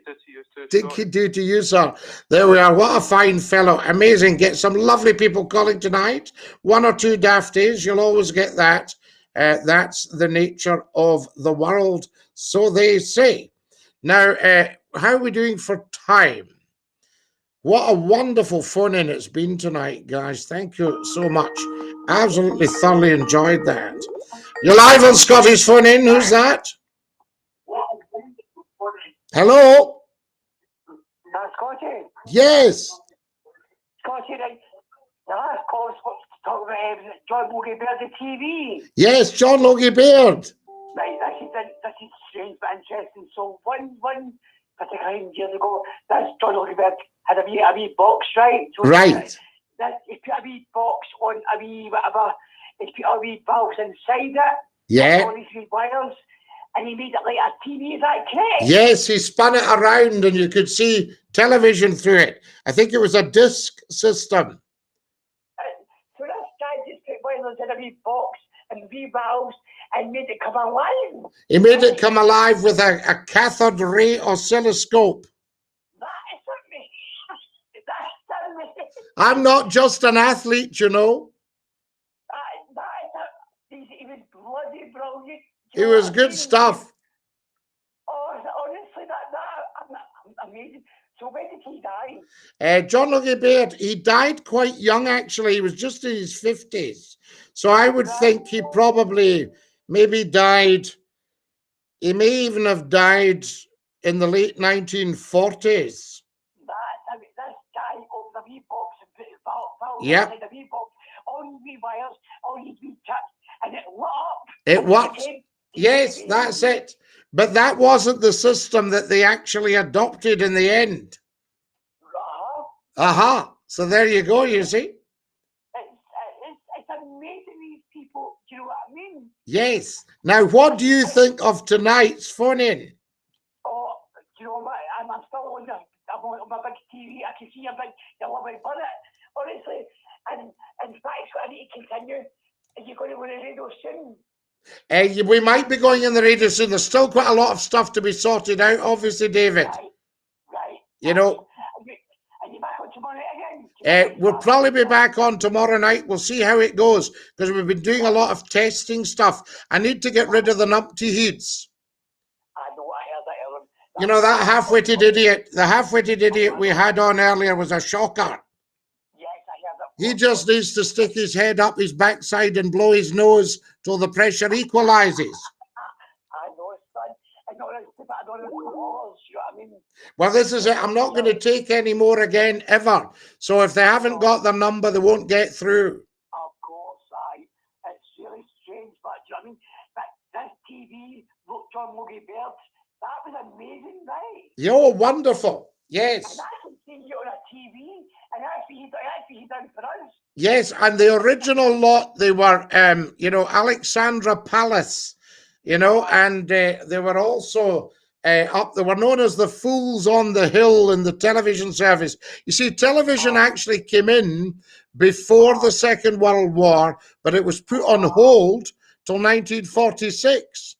J: do to you too.
A: Dinky do to you, sir. There we are. What a fine fellow. Amazing. Get some lovely people calling tonight. 1 or 2 dafties. You'll always get that. That's the nature of the world, so they say. Now, how are we doing for time? What a wonderful phone-in it's been tonight, guys. Thank you so much. Absolutely thoroughly enjoyed that. You're live on Scotty's phone-in. Who's that? Hello?
D: Scotty?
A: Yes.
D: Scotty, the last call was talking about John Logie Baird, the TV.
A: Yes, John Logie Baird.
D: Right, this is strange but interesting. So one particular years ago, this John Logie Baird had a wee box, right? So
A: right.
D: He put a wee box on a wee whatever. He put a wee valves inside it.
A: Yeah.
D: On these wee wires. And he made it like a TV, is that correct?
A: Yes, he spun it around and you could see television through it. I think it was a disc system.
D: So this guy just put wires in a wee box and wee valves and made it come alive.
A: He made it come alive with a cathode ray oscilloscope. I'm not just an athlete, you know.
D: He was bloody brilliant.
A: It was good stuff.
D: Oh, honestly, that amazing. So when did he die?
A: John Logie Baird, he died quite young, actually. He was just in his 50s. So I would think he probably maybe died, he may even have died in the late 1940s.
D: This guy opened the wee box and put his valve inside the wee box, all these wee wires, all these wee chips, and it lit up.
A: It worked. Yes, that's it. But that wasn't the system that they actually adopted in the end. So there you go, you see.
D: It's amazing, these people. Do you know what I mean?
A: Yes. Now, what do you think of tonight's phone-in?
D: Oh, do you know what? I'm still on my big TV. I can see a big lovely bullet, honestly. And in fact, I need to continue. Are you going to go to the radio soon?
A: We might be going in the radio soon. There's still quite a lot of stuff to be sorted out, obviously, David.
D: Right.
A: You know.
D: Are you back on tomorrow night again?
A: We'll probably be back on tomorrow night. We'll see how it goes because we've been doing a lot of testing stuff. I need to get rid of the numpty heats.
D: I know, I heard that, Ellen.
A: You know, that half-witted idiot, the half-witted idiot we had on earlier was a shocker. He just needs to stick his head up his backside and blow his nose till the pressure equalizes.
D: I know, son. I don't know what I mean.
A: Well, this is it. I'm not going to take any more again, ever. So if they haven't got the number, they won't get through.
D: Of course, it's really strange, but do you know what I mean? But this TV, John Logie Baird, that was amazing, right?
A: You're wonderful. Yes.
D: And I can see you on a TV, and actually he done for us.
A: Yes, and the original lot, they were, Alexandra Palace, and they were also they were known as the Fools on the Hill in the television service. You see, television actually came in before the Second World War, but it was put on hold till 1946.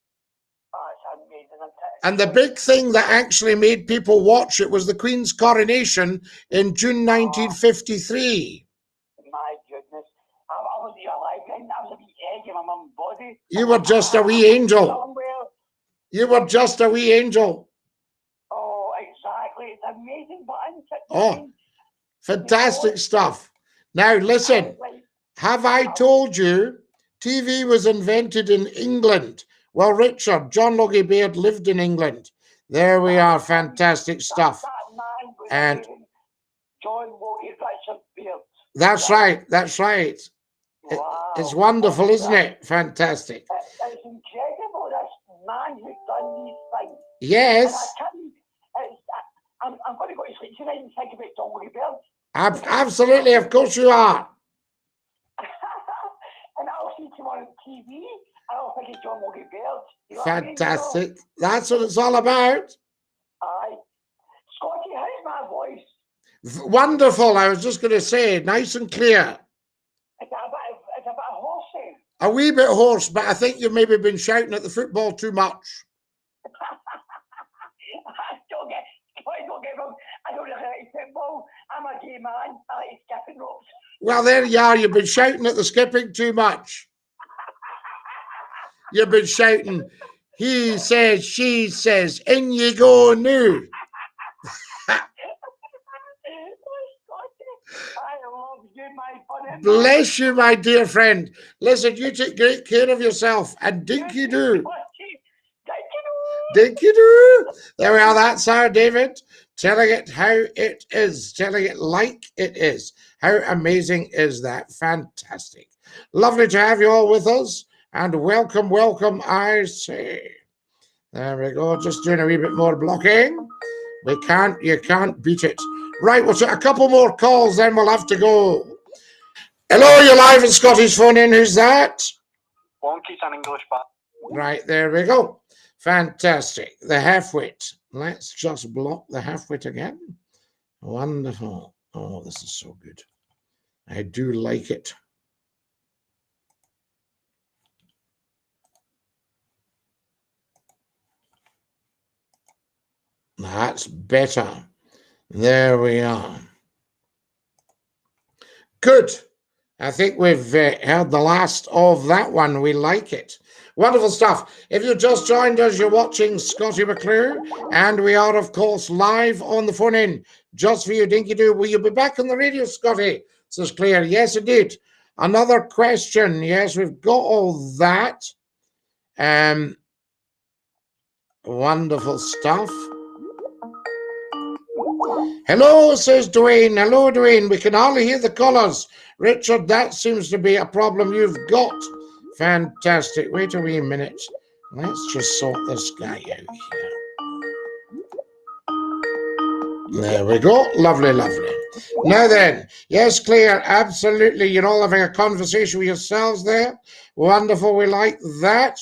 A: And the big thing that actually made people watch it was the Queen's coronation in June 1953.
D: My goodness. I wasn't alive then. I was a wee egg in my mum's body.
A: You were just a wee angel. You were just a wee angel.
D: Oh, exactly. It's amazing.
A: Oh, fantastic stuff. Now, listen. Have I told you TV was invented in England? Well, Richard, John Logie Baird lived in England. There we are, fantastic stuff. And
D: John Logie Richard Baird.
A: That's right, that's right.
D: Wow.
A: It's wonderful, isn't it? Fantastic.
D: It's incredible, this man who's done these things.
A: Yes.
D: I'm going to go to sleep tonight and think about Donkey Birds.
A: Absolutely, of course you are.
D: And I'll see you on TV, and I'll think of John Monkey Birds. You know
A: Fantastic.
D: What I mean?
A: That's what it's all about.
D: Aye. Scottie, how's my voice?
A: Wonderful. I was just going to say, nice and clear.
D: It's a bit horsey.
A: A wee bit hoarse, but I think you've maybe been shouting at the football too much.
D: Don't get wrong. I don't like football. I'm a gay man. I like skipping ropes.
A: Well, there you are. You've been shouting at the skipping too much. You've been shouting, he says, she says, in you go new. Bless you, my dear friend. Listen, you take great care of yourself, and dinky do. Dinky do. There we are. That's our David telling it how it is, telling it like it is. How amazing is that? Fantastic. Lovely to have you all with us, and welcome, welcome, I say. There we go. Just doing a wee bit more blocking. You can't beat it. Right, we'll take a couple more calls, then we'll have to go. Hello, you're live in Scottie's phone in. Who's that?
K: Wonky's an English bat.
A: Right, there we go. Fantastic. The half-wit. Let's just block the half-wit again. Wonderful. Oh, this is so good. I do like it. That's better. There we are. Good. I think we've heard the last of that one. We like it. Wonderful stuff. If you just joined us, you're watching Scottie McClue, and we are, of course, live on the phone in just for you, Dinky Doo. Will you be back on the radio, Scottie? Says Claire. Yes, indeed. Another question. Yes, we've got all that. Wonderful stuff. Hello, says Dwayne. Hello, Dwayne. We can hardly hear the callers. Richard, that seems to be a problem you've got. Fantastic. Wait a wee minute. Let's just sort this guy out here. There we go. Lovely, lovely. Now then, yes, Claire, absolutely. You're all having a conversation with yourselves there. Wonderful. We like that.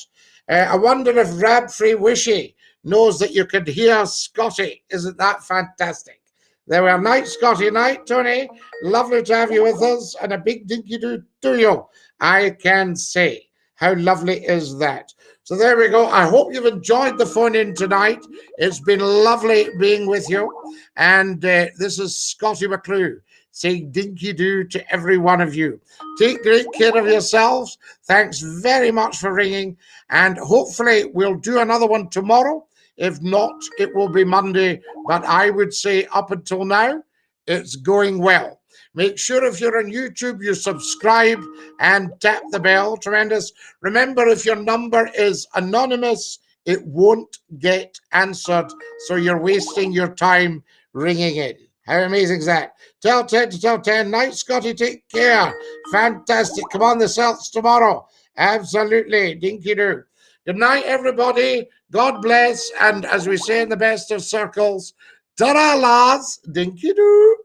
A: I wonder if Rab-Free Wishy knows that you could hear Scottie. Isn't that fantastic? There we are. Night, Scottie. Night, Tony. Lovely to have you with us. And a big dinky do to you, I can say. How lovely is that? So there we go. I hope you've enjoyed the phone in tonight. It's been lovely being with you. And this is Scottie McClue saying dinky do to every one of you. Take great care of yourselves. Thanks very much for ringing. And hopefully we'll do another one tomorrow. If not, it will be Monday. But I would say up until now, it's going well. Make sure if you're on YouTube, you subscribe and tap the bell. Tremendous. Remember, if your number is anonymous, it won't get answered. So you're wasting your time ringing in. How amazing is that? Tell 10 to tell 10. Night, Scottie. Take care. Fantastic. Come on, the Celts tomorrow. Absolutely. Dinky do. Good night, everybody. God bless. And as we say in the best of circles, ta-ra, lads. Dinky do.